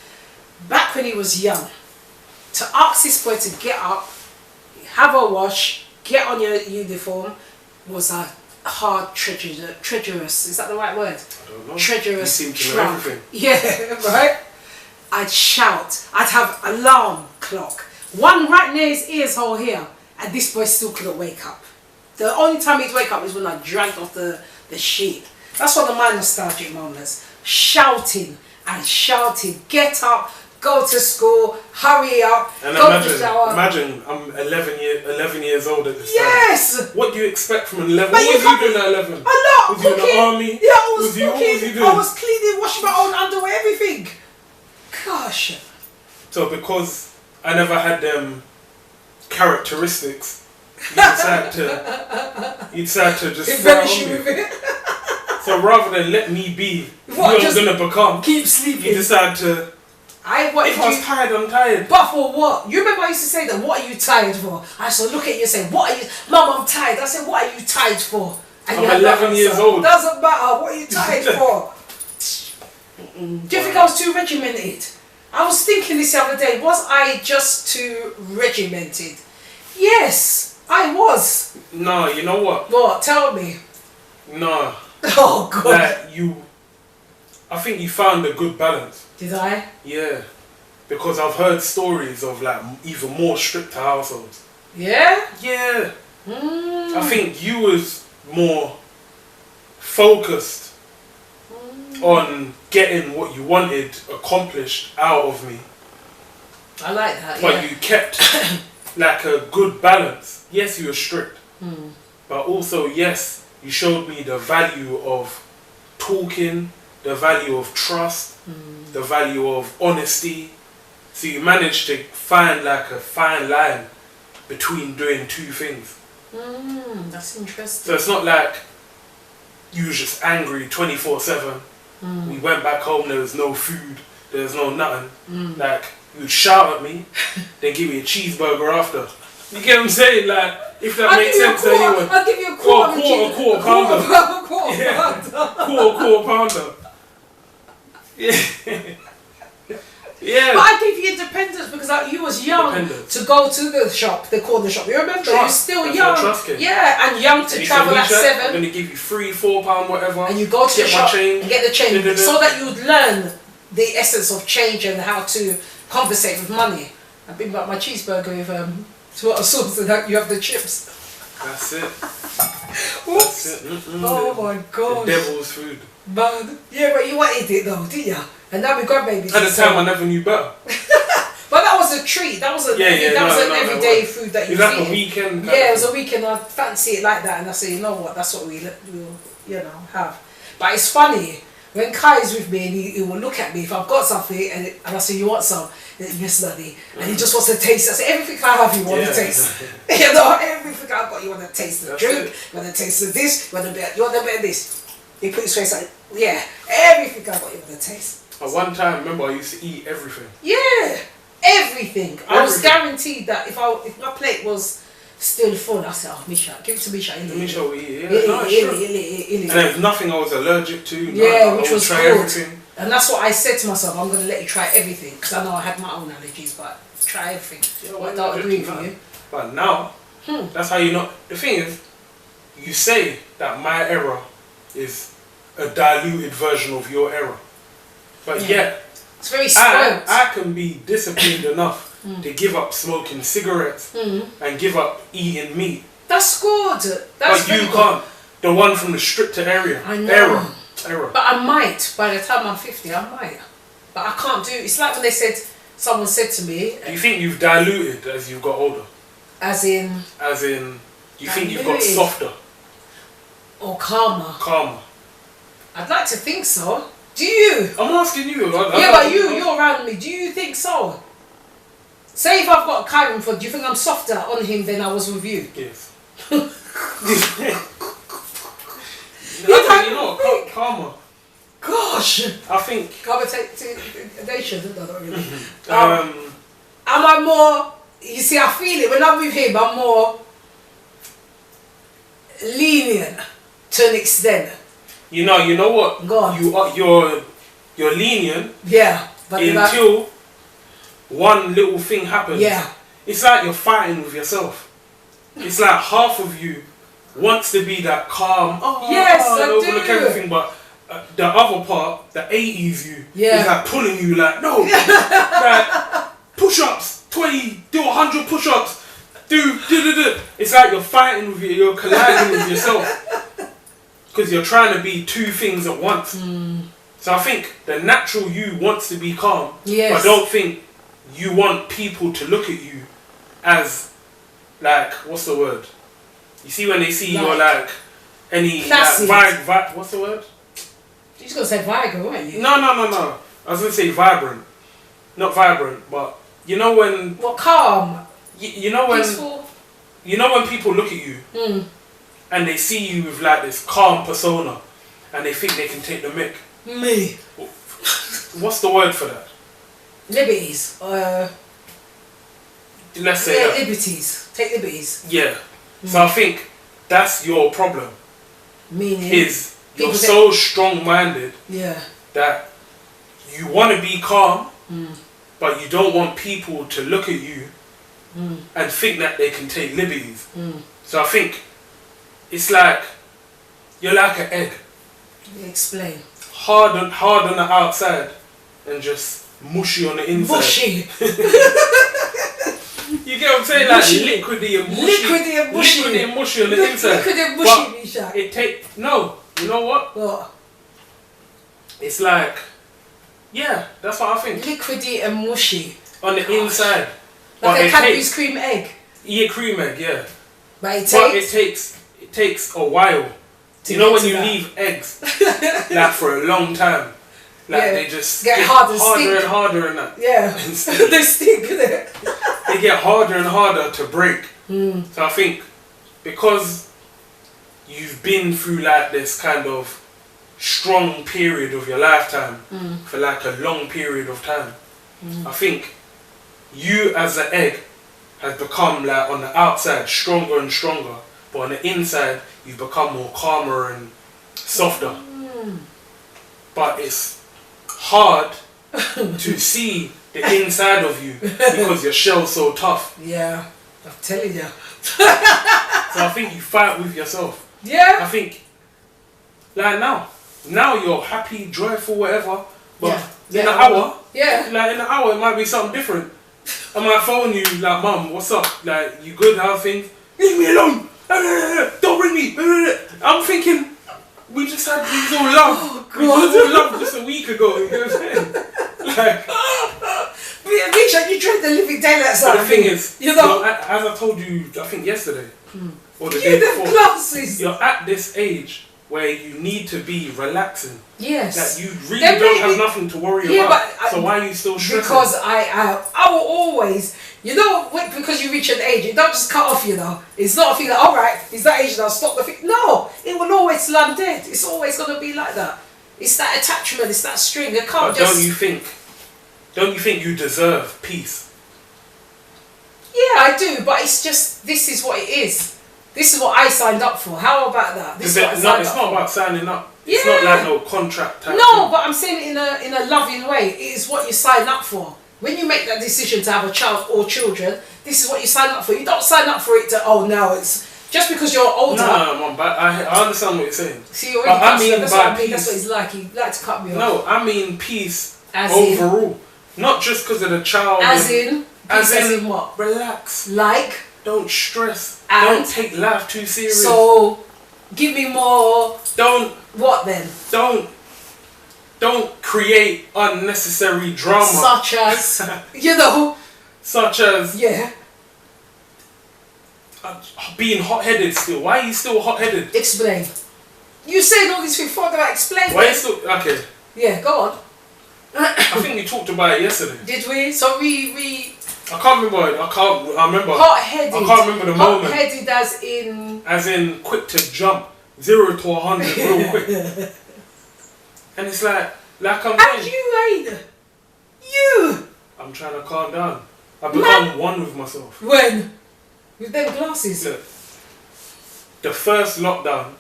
Back when he was young, to ask this boy to get up, have a wash, get on your uniform, was a hard, treacherous, is that the right word? I don't know. Treacherous You seem to know everything. Yeah, right? I'd shout. I'd have alarm clock. One right near his ears hole here, and this boy still couldn't wake up. The only time he'd wake up is when I dragged off the sheet. That's one of my nostalgic moments. Shouting and shouting. Get up, go to school, hurry up, and go to the shower. Imagine I'm 11 years old at this time. Yes! What do you expect from an 11? But What was you doing at 11? A lot. Was you in the army? Yeah, I was cooking. What was you doing? I was cleaning, washing my own underwear, everything. Gosh. So because I never had them characteristics, you decide to just throw it on me. So rather than let me be who I'm gonna become, keep sleeping. You decide to. If I was tired, I'm tired. But for what? You remember I used to say that, what are you tired for? I used to look at you and say, what are you... Mum, I'm tired. I said, what are you tired for? And I'm 11 years old. Doesn't matter. What are you tired for? Do you think I was too regimented? I was thinking this the other day, was I just too regimented? Yes, I was. No, you know what? What? Tell me. No. Oh, God. Like I think you found a good balance. Did I? Yeah. Because I've heard stories of like even more stricter households. Yeah? Yeah. I think you was more focused on getting what you wanted accomplished out of me. I like that, but you kept like a good balance. Yes, you were strict. But also, yes, you showed me the value of talking, the value of trust, the value of honesty. So you managed to find like a fine line between doing 2 things. That's interesting. So it's not like you was just angry 24/7. We went back home, there was no food, there was no nothing. Like, you would shout at me, then give me a cheeseburger after. You get what I'm saying? Like, if that makes sense to anyone. I'll give you a quarter. Quarter pounder. Quarter pounder. Yeah. Yeah. But I give the independence because like, you was young Independence. to go to the shop, the corner shop. You remember? You're Trust. still That's young. where trust came. Yeah, and young to You travel said, at "Misha, I'm 7. going to give you £3-4 whatever. And you go to the get my shop change. and get the change. Da-da-da. So that you would learn the essence of change and how to conversate with money. I've been about my cheeseburger with tomato sauce and that you have the chips. That's it. Oops. That's it. Oh my god. The devil's food. Man. Yeah, but you wanted it though, didn't you? And now we grandbabies. At the time, I never knew better. But that was a treat. That was an everyday food that you It's like eat. a weekend. Yeah, it was a weekend. I fancy it like that, and I say, you know what? That's what we'll have. But it's funny when Kai is with me, and he will look at me if I've got something, and I say, you want some? Yes, daddy. And he just wants to taste. I say, everything I have, you want to taste. You know, everything I've got, you want to taste the drink, you want to taste the this, you want a bit of this. He put his face like, yeah, everything I've got, you want to taste. At one time, remember, I used to eat everything. Yeah, everything. I was guaranteed that if my plate was still full, I said, oh, Misha, give it to Misha. Misha will eat it. And there's nothing I was allergic to. Yeah, which was try good. everything. And that's what I said to myself, I'm going to let you try everything. Because I know I had my own allergies, but try everything. Yeah, I don't agree with you. But now, that's how you know. The thing is, you say that my error is a diluted version of your error. But yet, it's very spoiled. I can be disciplined enough to give up smoking cigarettes and give up eating meat. That's good. But you can't. The one from the stricter area. I know. Error. But I might. By the time I'm 50, I might. But I can't do. It's like when they said, someone said to me. Do you think you've diluted as you've got older? As in. You think you've got softer? Or calmer? Calmer. I'd like to think so. Do you? I'm asking you. But you're around me. Do you think so? Say if I've got a Kyron for, do you think I'm softer on him than I was with you? Yes. You know, calmer. Gosh. I think. Conversation. Am I more? You see, I feel it when I'm with him. I'm more lenient to an extent. You know what? Go on. You're lenient. Yeah. But until one little thing happens. Yeah. It's like you're fighting with yourself. It's like half of you wants to be that calm. Overlook everything, but the other part, the 80s you, is like pulling you like, no, like push-ups, 20, do 100 push-ups, do. It's like you're fighting with you're colliding with yourself. Because you're trying to be two things at once. So I think the natural you wants to be calm. Yes. But I don't think you want people to look at you as, like, what's the word? You see when they see you're like, any, like, what's the word? You're just going to say Viagra, weren't you? No. I was going to say vibrant. Not vibrant, but you know when... What, calm? You know when... Peaceful? You know when people look at you and they see you with like this calm persona and they think they can take the mick. Me. What's the word for that? Liberties. Let's say that. Liberties. Take liberties. Yeah. So I think that's your problem. Meaning? Is you're so strong-minded that you want to be calm but you don't want people to look at you and think that they can take liberties. So I think it's like you're like an egg. Explain. Hard on the outside and just mushy on the inside. Mushy. You get what I'm saying? Mushy. Like liquidy and mushy. Liquidy and mushy on the inside. Liquid and mushy, Misha. It take no. You know what? What? It's like, yeah, that's what I think. Liquidy and mushy on the inside. Like a Cadbury's cream egg. Yeah, cream egg. Yeah. But it takes a while. You know when you leave eggs like for a long time, like they just get harder and harder and that. Yeah. They stink, innit? They get harder and harder to break. So I think because you've been through like this kind of strong period of your lifetime for like a long period of time, I think you as an egg has become like on the outside stronger and stronger, but on the inside you become more calmer and softer. But it's hard to see the inside of you because your shell's so tough. Yeah, I'm telling you. So I think you fight with yourself. Yeah. I think, like now you're happy, joyful, whatever. But in an hour, like in an hour, it might be something different. I might phone you like, Mum, what's up? Like, you good? How are things? Leave me alone. Don't ring me. I'm thinking, we just had these all love. Oh, we was all love just a week ago. You know what I'm saying? Like, Misha, you tried the living daylights out but the of thing me. is, You know, as I told you, I think yesterday or the you day them before, glasses. you're at this age where you need to be relaxing. Yes. Like, you really Then don't maybe- have nothing to worry Yeah, about. but So why are you still stressing? Because I will always, you know, because you reach an age, it don't just cut off, you know. It's not a thing that, alright, it's that age now, stop the thing. No, it will always land dead. It's always going to be like that. It's that attachment, it's that string. It can't But just... don't you think you deserve peace? Yeah, I do, but it's just, this is what it is. This is what I signed up for. How about that? This is what I signed It's up not for. about signing up. It's Yeah. not like no contract type No, thing. but I'm saying it in a loving way. It is what you sign up for. When you make that decision to have a child or children, this is what you sign up for. You don't sign up for it to, oh, now it's just because you're older. No, Mum, but I understand what you're saying. See, you already But I cuts me mean off. That's by what I mean. peace. That's what he's like. He likes to cut me off. No, I mean peace As in? overall. Not just because of the child. As in? As in what? relax. Like? Don't stress. And? Don't take life too serious. So, give me more. Don't What then? don't create unnecessary drama. Such as, you know. Such as Yeah. being hot-headed still. Why are you still hot-headed? Explain. You said all this before. That I explained. Why are you still okay? Yeah, go on. I think we talked about it yesterday. Did we? So we I can't remember. I remember. hot-headed. I can't remember the moment. Hot-headed as in. As in quick to jump 0 to 100 real quick. And it's like I'm And saying, you ain't. You. I'm trying to calm down. I've become one with myself. When? With them glasses. Look, the first lockdown,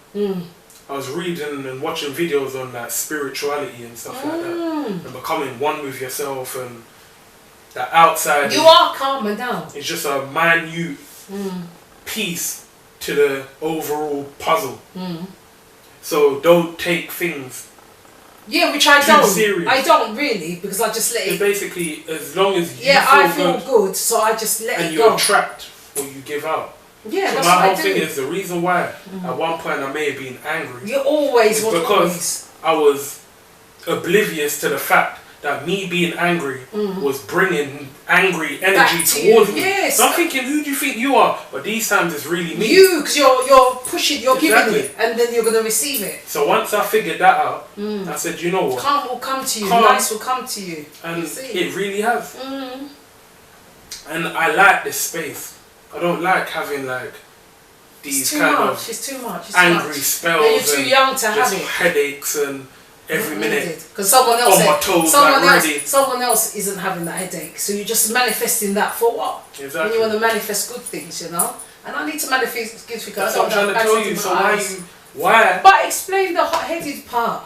I was reading and watching videos on like spirituality and stuff like that, and becoming one with yourself, and that outside. You are calmer now. It's just a minute piece to the overall puzzle. So don't take things. Yeah, which I too don't. serious. I don't really, because I just let It's it. basically, as long as you I feel feel good good, so I just let and it you go. attract what you give out. Yeah, So that's my what I whole do. thing is the reason why at one point I may have been angry. You always It's want because always. I was oblivious to the fact that me being angry was bringing angry energy Back to you, towards me. yes. So I'm thinking, who do you think you are? But these times it's really me. You, because you're pushing, you're Exactly. giving it, and then you're gonna receive it. So once I figured that out, I said, you know what? Calm will come to you. Calm. Nice will come to you. And You see? it really has. And I like this space. I don't like having like these It's too kind much. of It's too much. It's angry much. spells. Yeah, you're too and young to have just it. headaches and every minute. Because someone else, on my toes, like ready. someone else isn't having that headache. So you're just manifesting that for what? Exactly. When you want to manifest good things, you know. And I need to manifest good things. That's I what I'm don't trying to have tell access you. to So my why eyes. why? But explain the hot-headed part.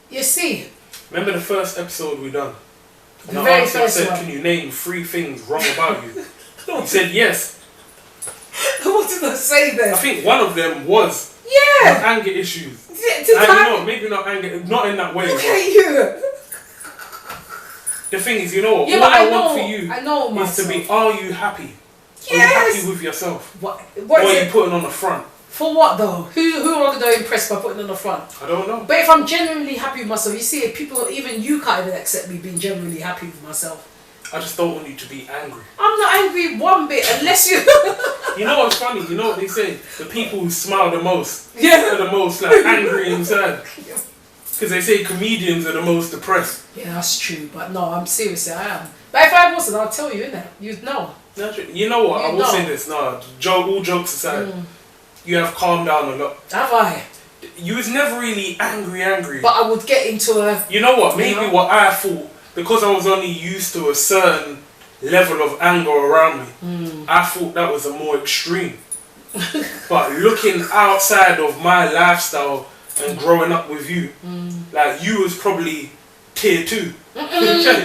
You see, Remember the first episode we done? And The I very asked you, first I said, one. can you name 3 things wrong about you? You said yes. what did I say there? I think one of them was Yeah. anger issues. Did And I- you know, maybe not anger, not in that way. Look But at you. the thing is, you know what? Yeah, all but I I want know- for you I know is to myself. be, are you happy? Are you Yes. happy with yourself? What Or is are you it? putting on the front? For what though? Who am I going to impress by putting on the front? I don't know. But if I'm genuinely happy with myself, you see, people, even you can't even accept me being genuinely happy with myself. I just don't want you to be angry. I'm not angry one bit unless you. You know what's funny? You know what they say? The people who smile the most Yeah. are the most like angry inside. Because they say comedians are the most depressed. Yeah, that's true. But no, I'm seriously, I am. But if I wasn't, I'll tell you, innit? You'd know. You know what? I You will know. say this. No, all jokes aside, you have calmed down a lot. Have I? You was never really angry. But I would get into a. You know what? Maybe know? what I thought, because I was only used to a certain level of anger around me, I thought that was a more extreme. But looking outside of my lifestyle and growing up with you, like you was probably tier 2.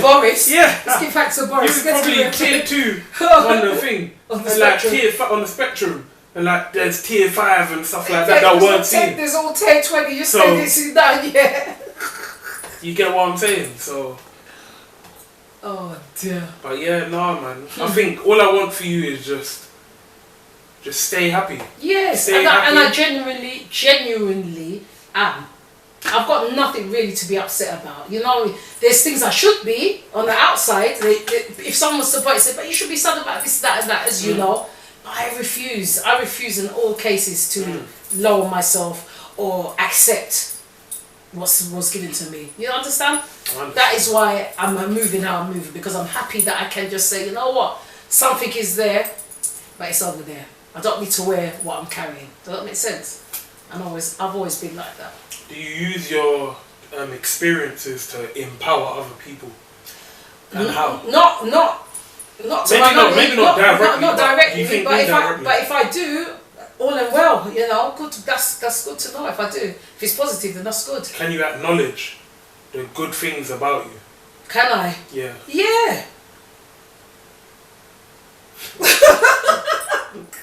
Boris. Yeah. Let's get back to Boris. You're probably tier 2 on the thing. On the and like spectrum. on the spectrum. And like there's tier 5 and stuff like that weren't seen. There's all 10, 20. You So- say this is done, yeah. You get what I'm saying? So, Oh dear. but yeah, nah, man. I think all I want for you is just stay happy. Yes, Stay and I happy. genuinely am. I've got nothing really to be upset about. You know, there's things I should be on the outside. If someone was to say, but you should be sad about this, that, and that, as you know. But I refuse. I refuse in all cases to lower myself or accept what's given to me. You understand? That is why I'm moving how I'm moving, because I'm happy that I can just say, you know what, something is there, but it's over there. I don't need to wear what I'm carrying. Does that make sense? I've always been like that. Do you use your experiences to empower other people? And how? Not to Maybe my not- knowledge. maybe not directly, Not but directly. you think But indirectly? if I do, all and well. You know, good. That's good to know. If I do, if it's positive, then that's good. Can you acknowledge the good things about you? Can I? Yeah. Yeah.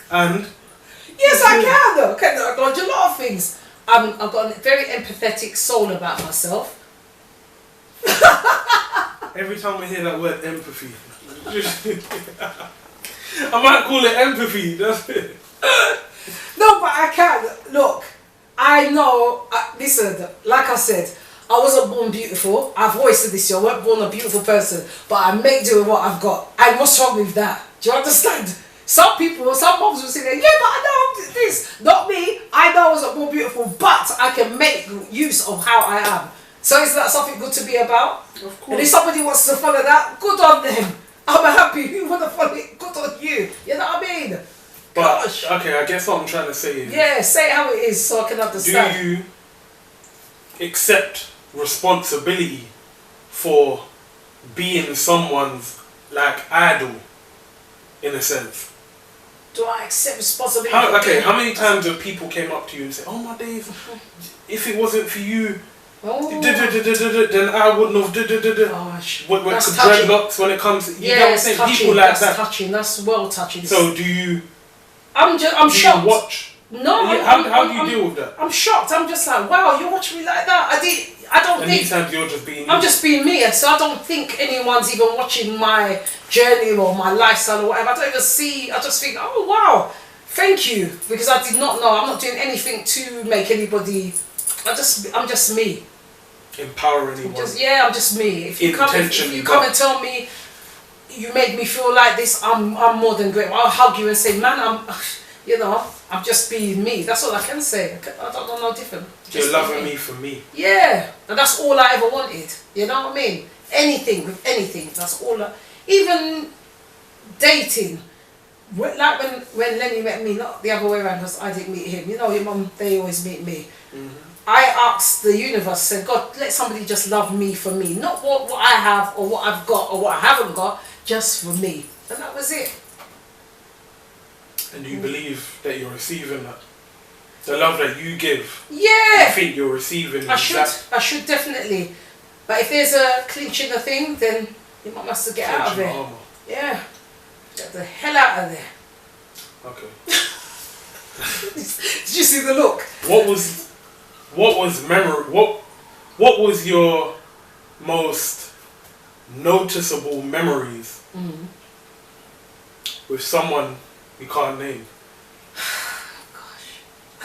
And Yes, I can. Though. I can acknowledge a lot of things. I've got a very empathetic soul about myself. every time I hear that word empathy, I might call it empathy. That's it. No, but I can. Look, I know. Listen, like I said, I wasn't born beautiful. I've always said this, I wasn't born a beautiful person, but I make do with what I've got. And what's wrong with that? Do you understand? Some people, some moms will say, yeah, but I know this. Not me. I know I wasn't born beautiful, but I can make use of how I am. So is that something good to be about? Of course. And if somebody wants to follow that, good on them. I'm happy. You want to follow it, good on you. You know what I mean? But Gosh. okay, I guess what I'm trying to say is, Yeah, say it how it is so I can understand. do you accept responsibility for being someone's like idol, in a sense? Do I accept responsibility? How many times have people came up to you and said, "Oh my days, if it wasn't for you, Oh, then I wouldn't have." gosh. When That's dreadlocks, when it comes, you know what I'm Yes, saying? touching. People like That's that. touching. That's well touching. So do you? I'm Do shocked. you watch? No, How do you deal with that? I'm shocked. I'm just like, wow, you're watching me like that. I don't And think. these times you're just being. I'm just being me, so I don't think anyone's even watching my journey or my lifestyle or whatever. I don't even see. I just think, oh wow, thank you, because I did not know. I'm not doing anything to make anybody. I'm just me. Empower anyone. I'm just me. If you come and tell me you made me feel like this, I'm more than grateful. I'll hug you and say, man, I'm just being me. That's all I can say. I don't know no different. You're loving me for me. Yeah, and that's all I ever wanted. You know what I mean? Anything with anything. That's all. Even dating. Like when Lenny met me, not the other way around, because I didn't meet him. You know, your mum, they always meet me. Mm-hmm. I asked the universe, said, God, let somebody just love me for me. Not what I have or what I've got or what I haven't got, just for me. And that was it. And do you believe that you're receiving that? The love that you give. Yeah. You think you're receiving I should. that? I should definitely. But if there's a clinch in the thing, then you might have to get out of there. Armor. Yeah. Get the hell out of there. Okay. Did you see the look? What was memory? What was your most noticeable memories with someone you can't name?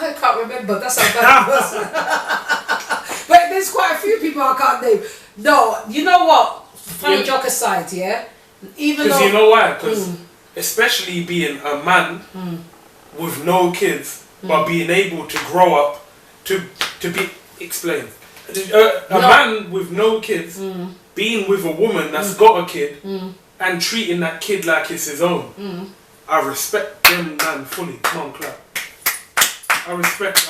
I can't remember. That's how bad it was. But there's quite a few people I can't name. No, you know what? Funny joke aside, yeah? Even though... Because you know why? Because especially being a man with no kids, but being able to grow up to be... Explain. A man with no kids, being with a woman that's got a kid, and treating that kid like it's his own. I respect them, man, fully. Come on, clap. I respect.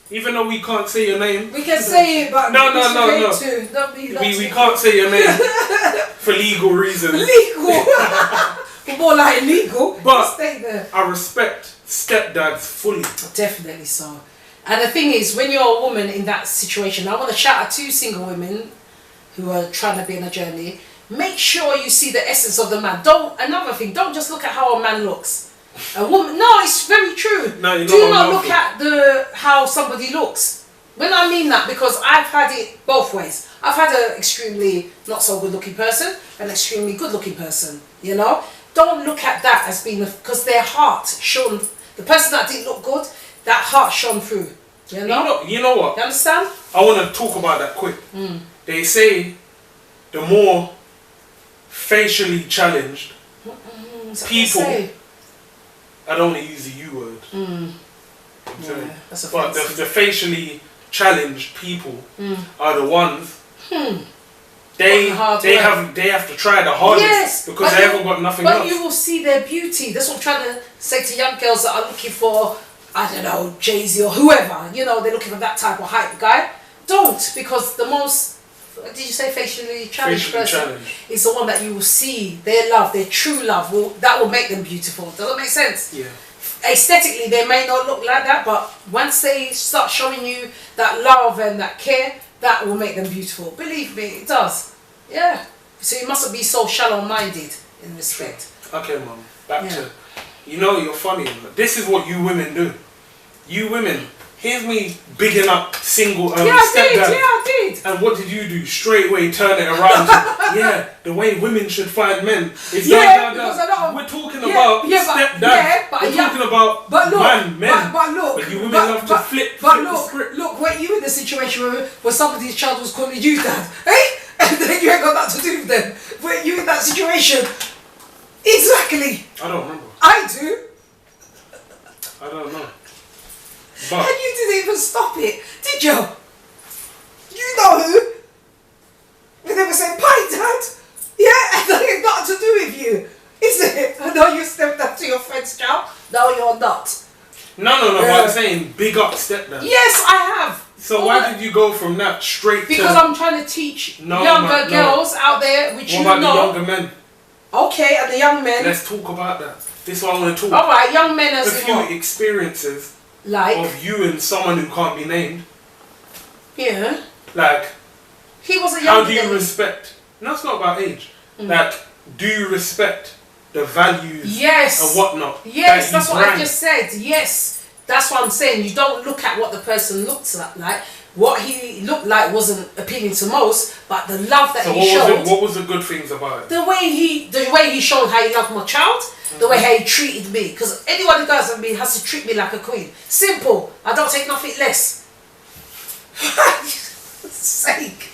Even though we can't say your name. We can say it, but No. Don't be We can't say your name for legal reasons. Legal. More like illegal. But stay there. I respect stepdads fully. Definitely so. And the thing is, when you're a woman in that situation, I want to shout out two single women who are trying to be in a journey, make sure you see the essence of the man. Another thing, don't just look at how a man looks. A woman, no, it's very true. No, do not look at how somebody looks. When I mean that, because I've had it both ways. I've had an extremely not so good looking person, an extremely good looking person, you know. Don't look at that as being, because their heart shone, the person that didn't look good, that heart shone through, you know. You know what? You understand? I want to talk about that quick. They say the more facially challenged people, I don't want to use the U word, yeah, that's but the facially challenged people are the ones they have to try the hardest, because they haven't got nothing else. But you will see their beauty. That's what I'm trying to say to young girls that are looking for, I don't know, Jay-Z or whoever, you know, they're looking for that type of hype guy. Don't, because the most, did you say facially challenged person is the one that you will see their love, their true love, that will make them beautiful. Does that make sense? Yeah. Aesthetically, they may not look like that, but once they start showing you that love and that care, that will make them beautiful. Believe me, it does. Yeah. So you mustn't be so shallow-minded in respect. Okay, Mum. Back to, you know, you're funny. This is what you women do. You women, here's me bigging up single stepdad. I did. And what did you do? Straight away turn it around to, the way women should find men. It's we're talking about stepdad. We're talking about men. But you women love to flip the script. Look, when you in the situation where somebody's child was calling you dad, hey? And then you ain't got nothing to do with them. When you in that situation, exactly. I don't remember. I do. I don't know. But and you didn't even stop it, did you? You know who? We never said, bye, Dad. Yeah, and that ain't nothing to do with you, is it? I know you stepped up to your friend's child. No, you're not. No. But I'm saying big up stepdad. Yes, I have. So why did you go from that straight to... Because I'm trying to teach younger girls out there, which you know... What about the younger men? Okay, and the young men... Let's talk about that. This is what I want to talk. Alright, young men as a few experiences of you and someone who can't be named. Yeah. Like... He was a young... How do you respect... No, it's not about age. Like, do you respect the values and whatnot? Yes, that's what I just said. Yes. That's what I'm saying. You don't look at what the person looks like. What he looked like wasn't appealing to most, but the love that he showed. What was the good things about it? The way he showed how he loved my child, the way how he treated me. Because anyone who does me has to treat me like a queen. Simple. I don't take nothing less. For sake.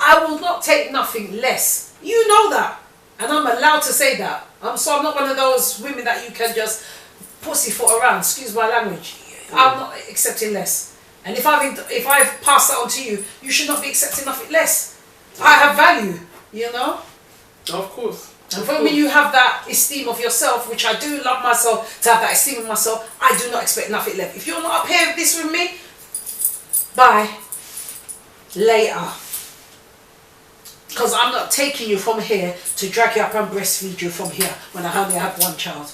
I will not take nothing less. You know that. And I'm allowed to say that. So I'm not one of those women that you can just pussyfoot around, excuse my language. I'm not accepting less. And if I've passed that on to you, you should not be accepting nothing less. I have value, you know? Of course. And for me, you have that esteem of yourself, which I do love myself, to have that esteem of myself, I do not expect nothing less. If you're not up here with this with me, bye. Later. Because I'm not taking you from here to drag you up and breastfeed you from here when I only have one child.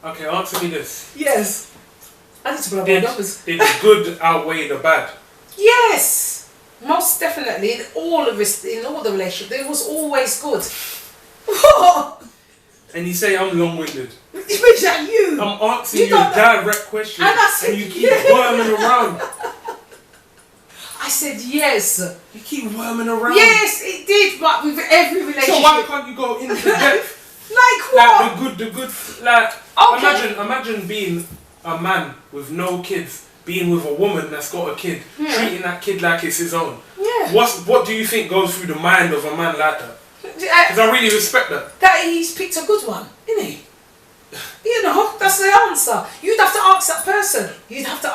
Okay, answer me this. Yes. I need to blow my numbers. Did the good outweigh the bad? Yes. Most definitely. In all the relationships, it was always good. And you say I'm long-winded. Is that you? I'm asking you a direct question and you keep worming around. I said yes. You keep worming around. Yes, it did, but with every relationship. So why can't you go into depth? Like what? Like the good, like, okay. Imagine being a man with no kids, being with a woman that's got a kid, treating that kid like it's his own. Yeah. What do you think goes through the mind of a man like that? Because I really respect that. That he's picked a good one, isn't he? You know, that's the answer. You'd have to ask that person. You'd have to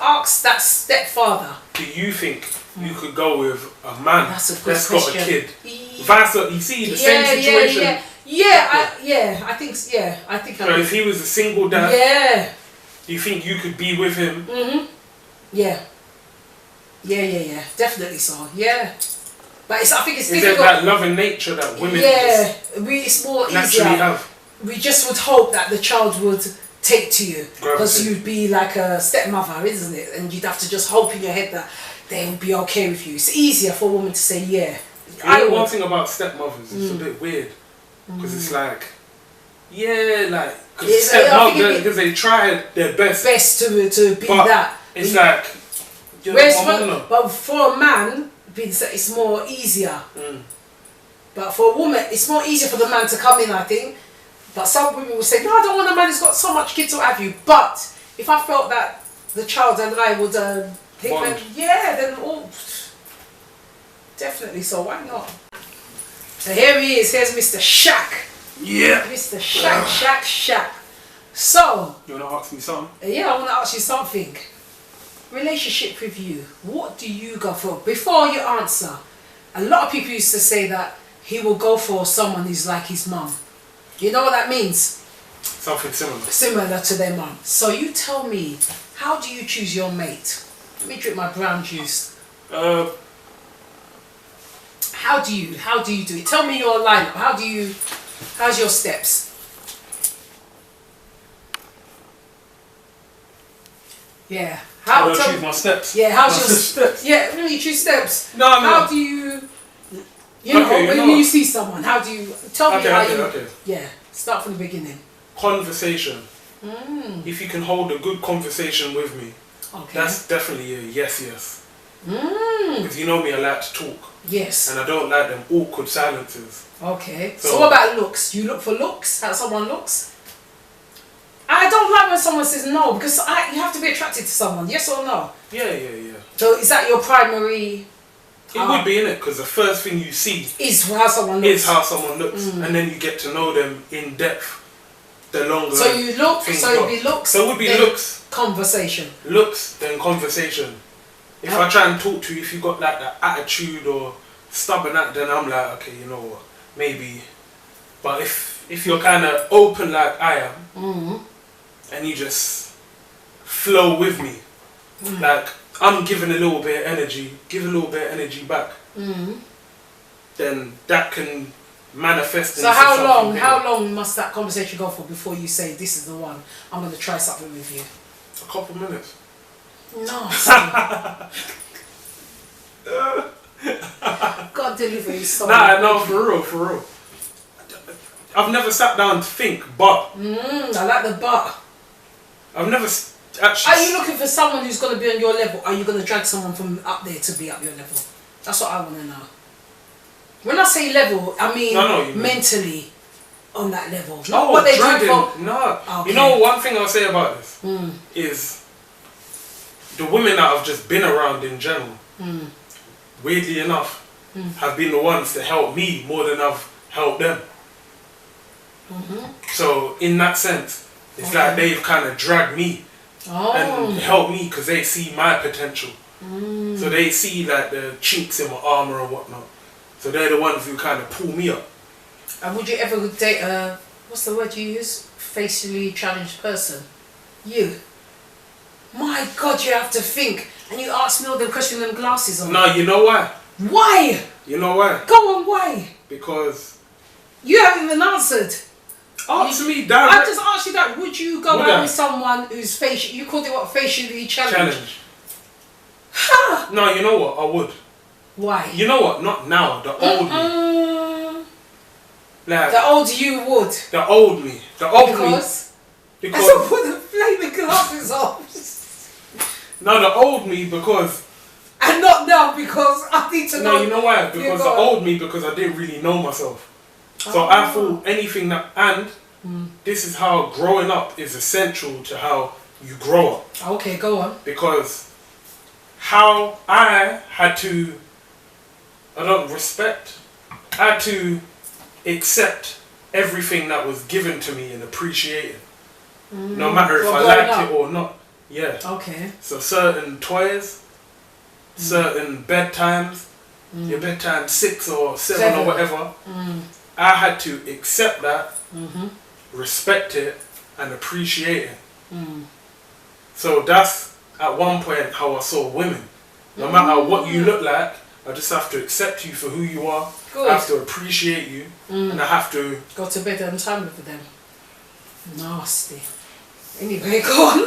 ask that stepfather. Do you think you could go with a man that's got a kid? You see the same situation. I think. So if he was a single dad, do you think you could be with him? Yeah, definitely so. Yeah, but I think it's difficult. Is difficult. there that love and nature that women it's more naturally easier. have? We just would hope that the child would take to you because Gravitate. you'd be like a stepmother, isn't it? And you'd have to just hope in your head that they would be okay with you. It's easier for a woman to say yeah. One thing about stepmothers, it's a bit weird because it's like, because they tried their best to be but that. It's like, but for a man, it's more easier. But for a woman, it's more easier for the man to come in, I think. But some women will say, no, I don't want a man who's got so much kids, what have you. But if I felt that the child and I would think, then definitely. So why not? So here he is. Here's Mr. Shack. Yeah. Mr. Shack. So. You want to ask me something? Yeah, I want to ask you something. Relationship with you. What do you go for? Before you answer, a lot of people used to say that he will go for someone who's like his mum. You know what that means? Something similar. Similar to their mum. So you tell me, how do you choose your mate? Let me drink my brown juice. How do you do it? Tell me your lineup. How's your steps? Yeah. How do I choose my steps? Yeah, how's your steps? Yeah, really choose steps. No. How do you when you see someone, how do you tell me how you Yeah, start from the beginning. Conversation. If you can hold a good conversation with me, that's definitely a yes. Because you know me, I like to talk. Yes. And I don't like them awkward silences. Okay. So what about looks? You look for looks? How someone looks? I don't like when someone says no, because you have to be attracted to someone, yes or no? Yeah. So is that your primary? It would be, innit? Because the first thing you see is how someone looks. And then you get to know them in depth. The longer. So you look. So it would be looks. So it would be looks. Conversation. Looks then conversation. If I try and talk to you, if you got like that attitude or stubborn, then I'm like, okay, you know what, maybe. But if you're kind of open like I am, and you just flow with me, like I'm giving a little bit of energy, give a little bit of energy back, then that can manifest. So how long must that conversation go for before you say, this is the one, I'm going to try something with you? A couple minutes. No. God deliver you so. No, for real. I've never sat down to think, but. I like the but. I've never actually. Are you looking for someone who's going to be on your level? Are you going to drag someone from up there to be up your level? That's what I want to know. When I say level, I mean mentally on that level. Not what they do for. No. Okay. You know, one thing I'll say about this is the women that I've just been around in general, weirdly enough, have been the ones to help me more than I've helped them. So in that sense, it's like they've kind of dragged me and helped me because they see my potential. So they see like the chinks in my armour and whatnot. So they're the ones who kind of pull me up. And would you ever date a, what's the word you use? Facially challenged person? You? My God, you have to think. And you ask me all the questions and glasses on. No, you know why? Why? You know why? Go on, why? Because... You haven't even answered. Answer me direct. I just asked you that. Would you go out with someone who's facially... You called it what? Facially challenged? Ha! No, you know what? I would. Why? You know what? Not now. The old me. Like, the old you would. The old me. The old me. Because I put the flaming glasses on. No, the old me because. And not now because I need to know. No, you know why? Because the old me because I didn't really know myself. So I thought anything that this is how growing up is essential to how you grow up. Okay, go on. Because how I had to. I had to accept everything that was given to me and appreciate it. No matter if I liked it or not. Yeah. Okay. So certain toys, certain bedtimes, your bedtime 6 or 7 or whatever, I had to accept that, respect it and appreciate it. So that's at one point how I saw women. No matter what you look like, I just have to accept you for who you are. Good. I have to appreciate you, and I have to go to bed on time with them. Nasty. Anyway, go on.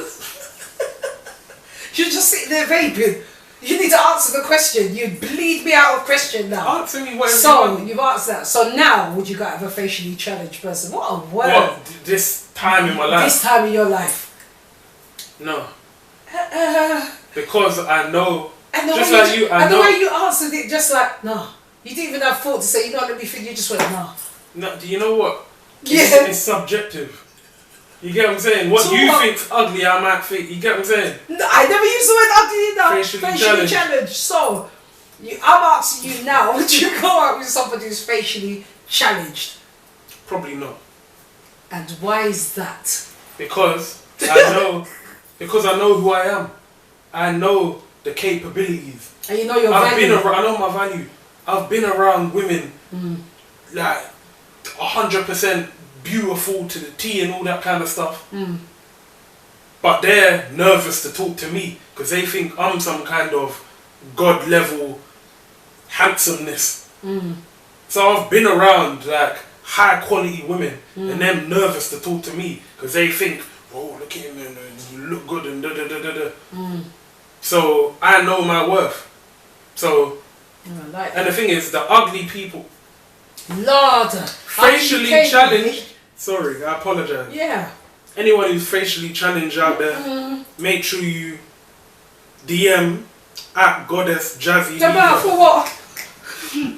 You're just sitting there vaping. You need to answer the question. You bleed me out of question now. Answer me whatever so, you want. You've answered that. So now, would you go have a facially challenged person? What a word. What? This time in my life? This time in your life? No. Because I know, and the just way like you, I and know. the way you answered it, just like, no. You didn't even have thought to say, you know, let me think. You just went, no. No, do you know what? Yeah. It's subjective. You get what I'm saying? What So you what? think's ugly, I might think. You get what I'm saying? No, I never used the word ugly enough. Facially challenged. So, I'm asking you now, would you go out with somebody who's facially challenged? Probably not. And why is that? Because I know who I am. I know the capabilities. And you know your I value. know my value. I've been around women like 100% beautiful to the T and all that kind of stuff. But they're nervous to talk to me because they think I'm some kind of God level handsomeness. So I've been around like high quality women and them nervous to talk to me because they think, oh, look at him and you look good and da da da da da. So I know my worth. So and the thing is, the ugly people, Lord, facially challenged. Sorry, I apologize. Yeah. Anyone who's facially challenged out there, make sure you DM at Godess Jazzy For what?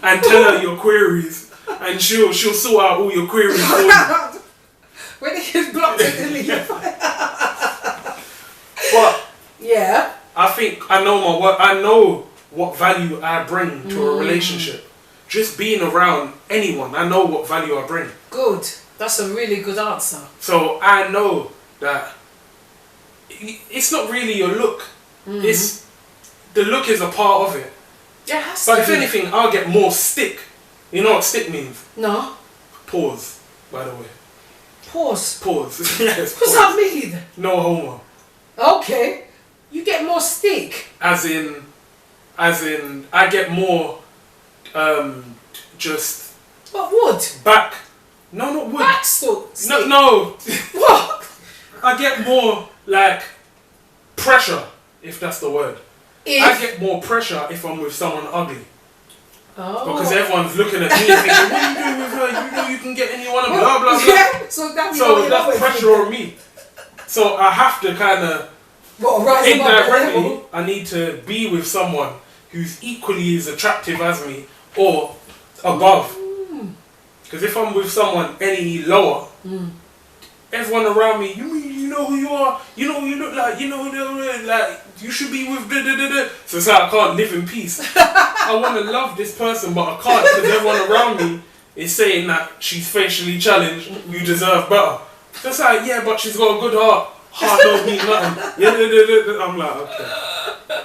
and tell her your queries, and she'll sort out all your queries for you. When it gets blocked and deleted. But yeah, I think I know my work. I know what value I bring to a relationship. Just being around anyone, I know what value I bring. Good. That's a really good answer. So I know that it's not really your look. It's the look is a part of it. Yeah, it has But to if be. anything, I'll get more stick. You know what stick means? No. Pause, by the way. Pause. Pause. Yes, What's that mean? no homo. Okay. You get more stick. As in, I get more, just What wood? back. No, not wood. Back stick. No. What? I get more like pressure, if that's the word. I get more pressure if I'm with someone ugly. Oh. Because everyone's looking at me thinking, what are you doing with her? You know you can get anyone and blah blah blah. Yeah. So that's pressure on me. So I have to kind of indirectly, I need to be with someone who's equally as attractive as me or above. Because if I'm with someone any lower, everyone around me, you know who you are, you know who you look like, you know like you should be with da da da da. So it's like I can't live in peace. I want to love this person, but I can't because everyone around me is saying that she's facially challenged. You deserve better. So it's like, yeah, but she's got a good heart. Heart don't mean nothing. Yeah, da, da, da, da. I'm like, okay.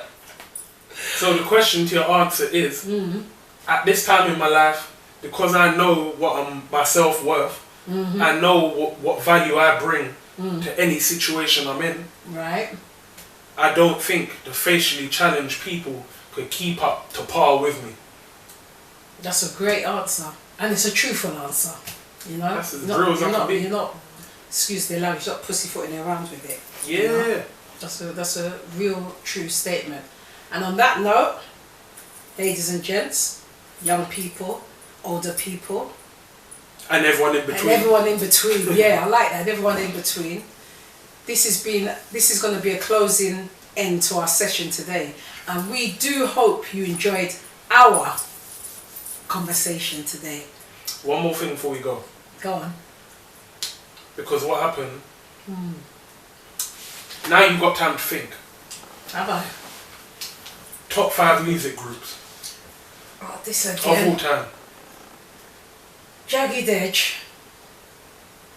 So the question to your answer is, at this time in my life, because I know what I'm my self-worth, I know what value I bring to any situation I'm in. Right. I don't think the facially challenged people could keep up to par with me. That's a great answer. And it's a truthful answer. You know? That's as real as I can be. You're not, excuse the language, you're not pussyfooting around with it. Yeah. You know? That's a real true statement. And on that note, ladies and gents, young people, older people, and everyone in between. and everyone in between. Yeah, I like that. Everyone in between. This is going to be a closing end to our session today, and we do hope you enjoyed our conversation today. One more thing before we go. Go on. Because what happened? Now you've got time to think. Have I? Top 5 music groups Oh, this of all again. time. Jagged Edge.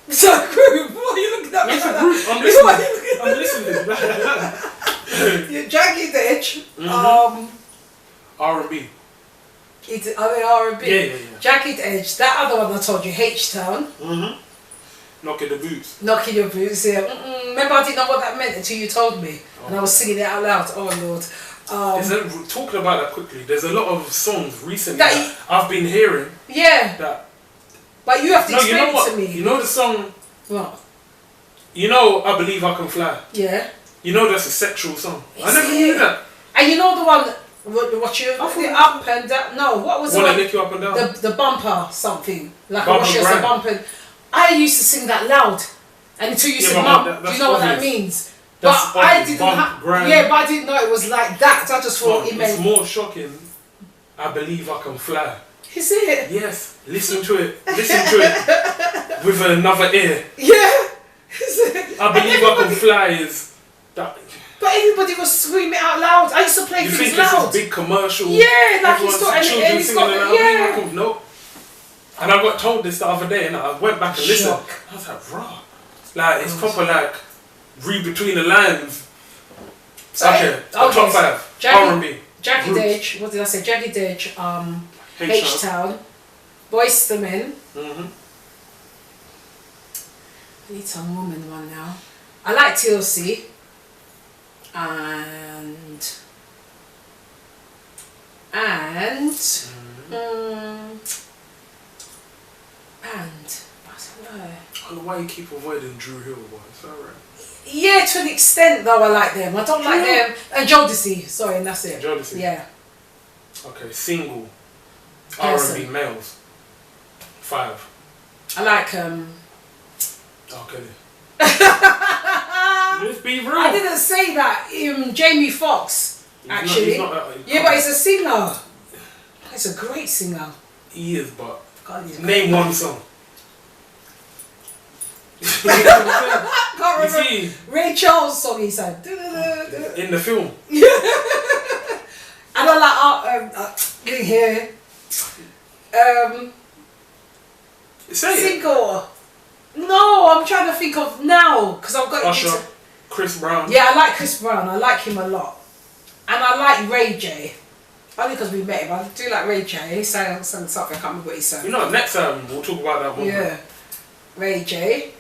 It's a group. What are you looking at me It's a like group. that? I'm listening. Yeah, Jagged Edge. R&B. It's R&B. Yeah. Jagged Edge. That other one I told you, H-Town. Knocking the boots. Knocking your boots, yeah. Remember, I didn't know what that meant until you told me. And I was singing it out loud. Oh, Lord. Talking about that quickly, there's a lot of songs recently That that I've been hearing. Yeah. That But you have to no, you explain know what? it to me. You know the song What? You know, I Believe I Can Fly. Yeah. You know that's a sexual song. I never knew that. And you know the one, what you, the up and down, no, what was it? Wanna Lick You Up and Down? The bumper something. Like Bumper a washer as a bumper. I used to sing that loud. And until you said, Mum, do you know what that means? But I didn't have, but I didn't know it was like that. I just thought it meant... It's more shocking, I Believe I Can Fly. Is it? Yes, listen to it with another ear. Yeah. Is it? I Believe I Can Fly is that. But everybody was screaming out loud. I used to play things loud. You think it's a big commercial? Yeah, like he's got children singing and yeah. No. And I got told this the other day, and I went back and listened. I was like, raw. Like it's proper like read between the lines. So, okay, top 5 R&B. Jagged Edge. What did I say? Jagged Edge. H-Town. Boyz II Men. I need some woman one now. I like TLC. And I don't know. I don't know why you keep avoiding Drew Hill, boy. It's alright. Yeah, to an extent though, I like them. I don't like them. And Jodeci, sorry, and that's it. Jodeci. Yeah. Okay, single R&B males. 5. I like Okay. Let's be real. I didn't say that. Jamie Foxx, actually. He's not, yeah, but he's a singer. He's a great singer. He is, but name one song. Can't remember. Ray Charles song he sang. In the film. And I like here. Single. No, I'm trying to think of now because I've got Usher, Chris Brown. Yeah, I like Chris Brown. I like him a lot, and I like Ray J. Only because we met him. I do like Ray J. He sang something. I can't remember what he sang. You know, next time we'll talk about that one. Yeah, Ray J.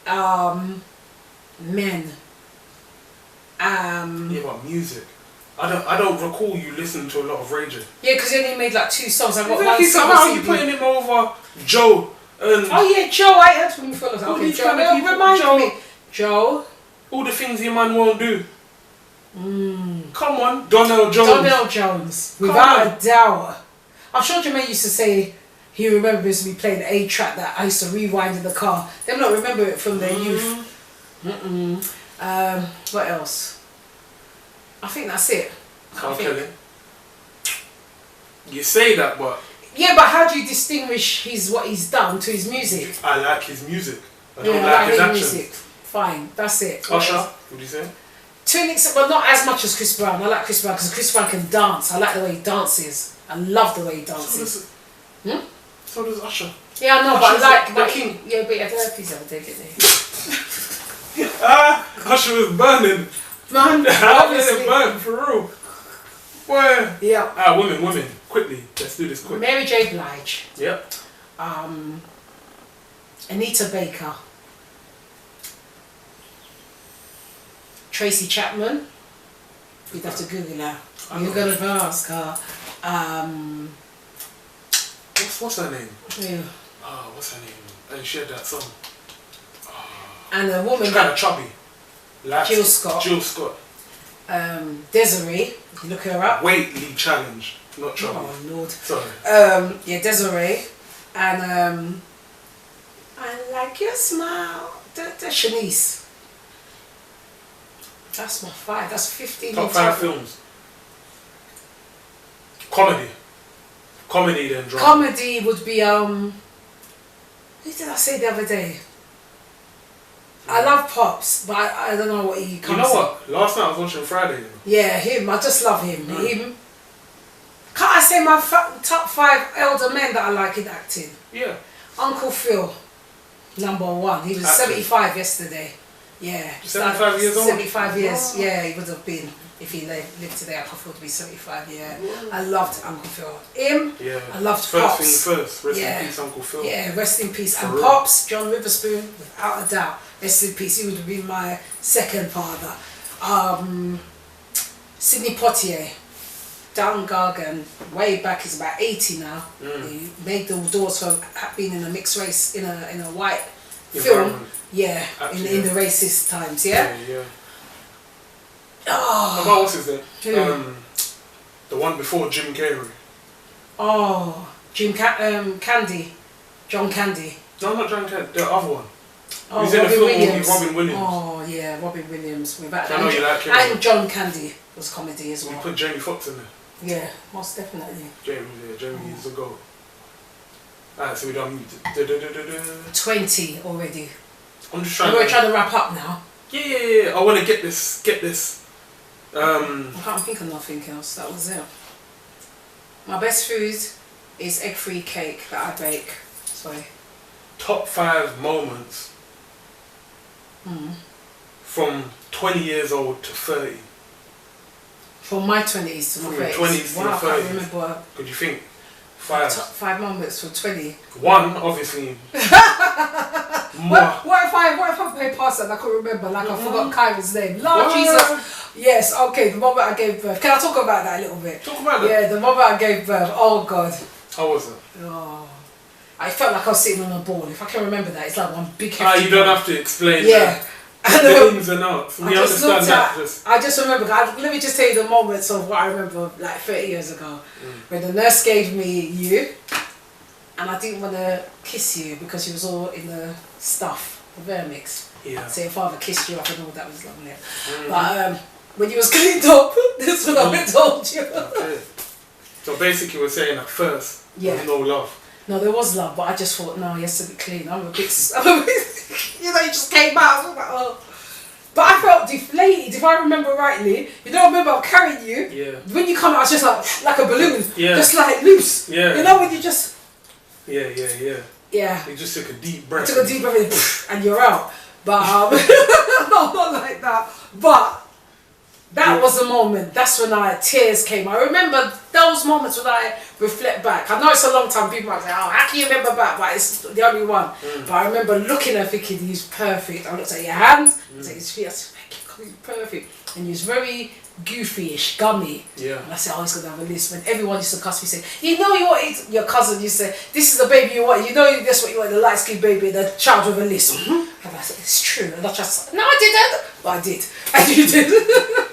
Men. Yeah, but music. I don't recall you listening to a lot of Ray J. Yeah, because he only made like 2 songs. I got one song. Somehow you putting him over Joe. Oh yeah, Joe. I heard from you for a long time. Okay, Joe. Remind me. Joe. All the things your man won't do. Come on, Donnell Jones. Donnell Jones, without a doubt. I'm sure Jermaine used to say he remembers me playing the A-track that I used to rewind in the car. They not remember it from their youth. What else? I think that's it. Okay. You say that, but... Yeah, but how do you distinguish what he's done to his music? I like his music. I don't like his action. Music. Fine, that's it. Usher, what do you say? To an extent, well, not as much as Chris Brown. I like Chris Brown because Chris Brown can dance. I like the way he dances. I love the way he dances. So does Usher. Yeah, I know, but I like the king. Yeah, but I don't know if he's ever taken it. Usher was burning. Man, I let it burn for real. Boy. Yeah. Women, quickly. Let's do this quick. Mary J. Blige. Yep. Anita Baker. Tracy Chapman. You'd have to Google her. You're gonna ask her. What's her name? Yeah. What's her name? And she had that song. And a woman. She's kind of chubby. Jill Scott. Jill Scott. Desiree. You look her up. Weight League Challenge. Not chubby. Oh Lord. Sorry. Yeah, Desiree. And I like your smile. The Shanice. That's my 5. That's 15. Top 5 films. Comedy then drama. Comedy would be who did I say the other day? I love Pops, but I don't know what he comes. You know what? Last night I was watching Friday. Yeah, him. I just love him. Him. Can't I say my top 5 elder men that I like in acting? Yeah. Uncle Phil, number 1. He was 75 yesterday. Yeah. 75 years old? 75 years. Oh. Yeah, he would have been. If he lived today, Uncle Phil would be 75, yeah. I loved Uncle Phil. Him, yeah. I loved Pops. First thing first, rest in peace, Uncle Phil. Yeah, rest in peace. And Pops, John Witherspoon, without a doubt, rest in peace. He would have been my second father. Sidney Poitier, Down Gargan, way back, he's about 80 now. He made the doors from being in a mixed race, in a white film. Environment. Yeah, Actually, in the racist times. Yeah. Yeah. Oh. What else is there? Who? The one before Jim Carrey. Oh, Candy, John Candy. No, not John Carrey. The other one. Oh, He's in the film with Robin Williams. Oh yeah, Robin Williams. I know you like him. And John Candy was comedy as well. We put Jamie Foxx in there. Yeah, most definitely. Jamie is a goat. Alright, so we done 20 already. I'm just And we're trying to wrap up now. Yeah. I want to get this. I can't think of nothing else. That was it. My best food is egg-free cake that I bake. Sorry. Top 5 moments from 20 years old to 30. From my 20s to my 30s. 20s to wow, I 30s. can't remember. Could you think? 5. Top 5 moments from 20. One, obviously. What if I pay past that and I couldn't remember? Like I forgot Kyra's name. Lord Jesus. Yes, okay, the moment I gave birth. Can I talk about that a little bit? Talk about it. Yeah, the moment I gave birth. Oh God. How was it? Oh. I felt like I was sitting on a ball. If I can remember that, it's like one big you don't have to explain that. The ins and outs. We understand that. I just remember, let me just tell you the moments of what I remember like 30 years ago. When the nurse gave me you, and I didn't want to kiss you because you was all in the stuff, the vermix. Yeah. So your father kissed you up and all that was lovely. But when you was cleaned up, this is what I told you. Okay. So basically we're saying at first, there's no love. No, there was love, but I just thought, no, he has to be clean. I'm a bit, you know, he just came out. I was like, oh. But I felt deflated, if I remember rightly. You know, I remember I'm carrying you. Yeah. When you come out, it's just like a balloon. Yeah. Just like loose. Yeah. You know, when you just... Yeah. Yeah. You just took a deep breath. I took a deep breath and you're out. But, no, not like that. But... That was a moment. That's when tears came. I remember those moments when I reflect back. I know it's a long time. People might say, "Oh, how can you remember back?" But it's the only one. But I remember looking at thinking, "He's perfect." I looked at your hands, I said, "His feet." I said, "He's perfect." And he was very goofy-ish, gummy. Yeah. And I said, "Oh, he's gonna have a list." When everyone used to cuss me, say, "You know you want your cousin." You say, "This is the baby you want. You know that's what you want, the light-skinned baby, the child with a list." And I said, "It's true." And I just, "No, I didn't." But I did, and you did.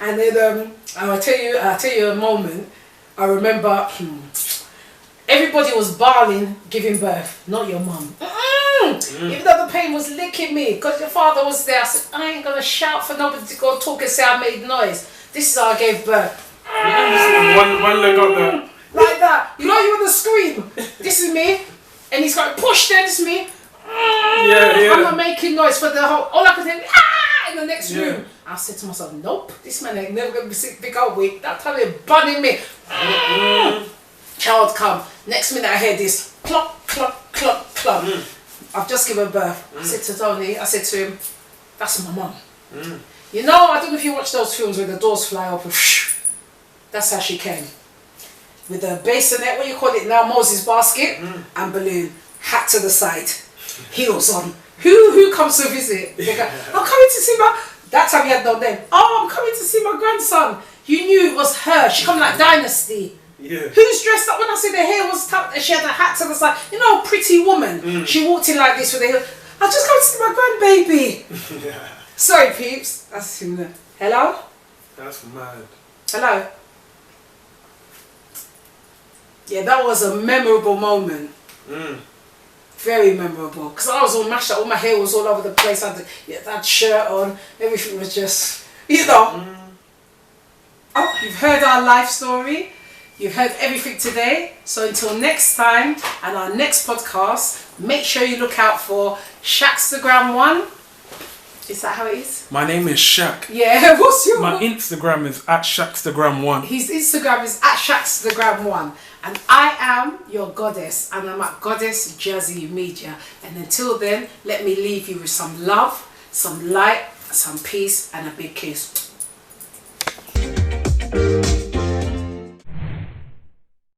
And then I'll tell you a moment. I remember everybody was bawling giving birth, not your mum. Even though the pain was licking me, because your father was there. I said, I ain't gonna shout for nobody to go talk and say I made noise. This is how I gave birth. One leg up there. Like that. You know you want to scream. This is me. And he's going, push there, this is me. I'm not making noise for the whole, all I could think, in the next room. I said to myself, nope, this man ain't never going to be sick, big old week. That time they're bunning me. Child come. Next minute I hear this, clop, clop, clop, clop. I've just given birth. I said to Tony, I said to him, that's my mum. You know, I don't know if you watch those films where the doors fly open. That's how she came. With a bassinet, what you call it now, Moses basket, and balloon, hat to the side, heels on. Who comes to visit? They go, I'm coming to see my... That time you had no name. Oh, I'm coming to see my grandson. You knew it was her. She come like Dynasty. Yeah. Who's dressed up? When I say the hair was tucked, she had a hat to the side. You know, pretty woman. She walked in like this with the hair. I just come to see my grandbaby. Sorry, peeps. That's him there. Hello? That's mad. Hello? Yeah, that was a memorable moment. Very memorable. Because I was all mashed up. All my hair was all over the place. I had that shirt on. Everything was just, you know. Oh, you've heard our life story. You've heard everything today. So until next time and our next podcast, make sure you look out for Shackstagram 1. Is that how it is? My name is Shaq. Yeah, what's your... My Instagram is @Shackstagram1. His Instagram is @Shackstagram1. And I am your goddess. And I'm at Goddess Jazzy Media. And until then, let me leave you with some love, some light, some peace, and a big kiss.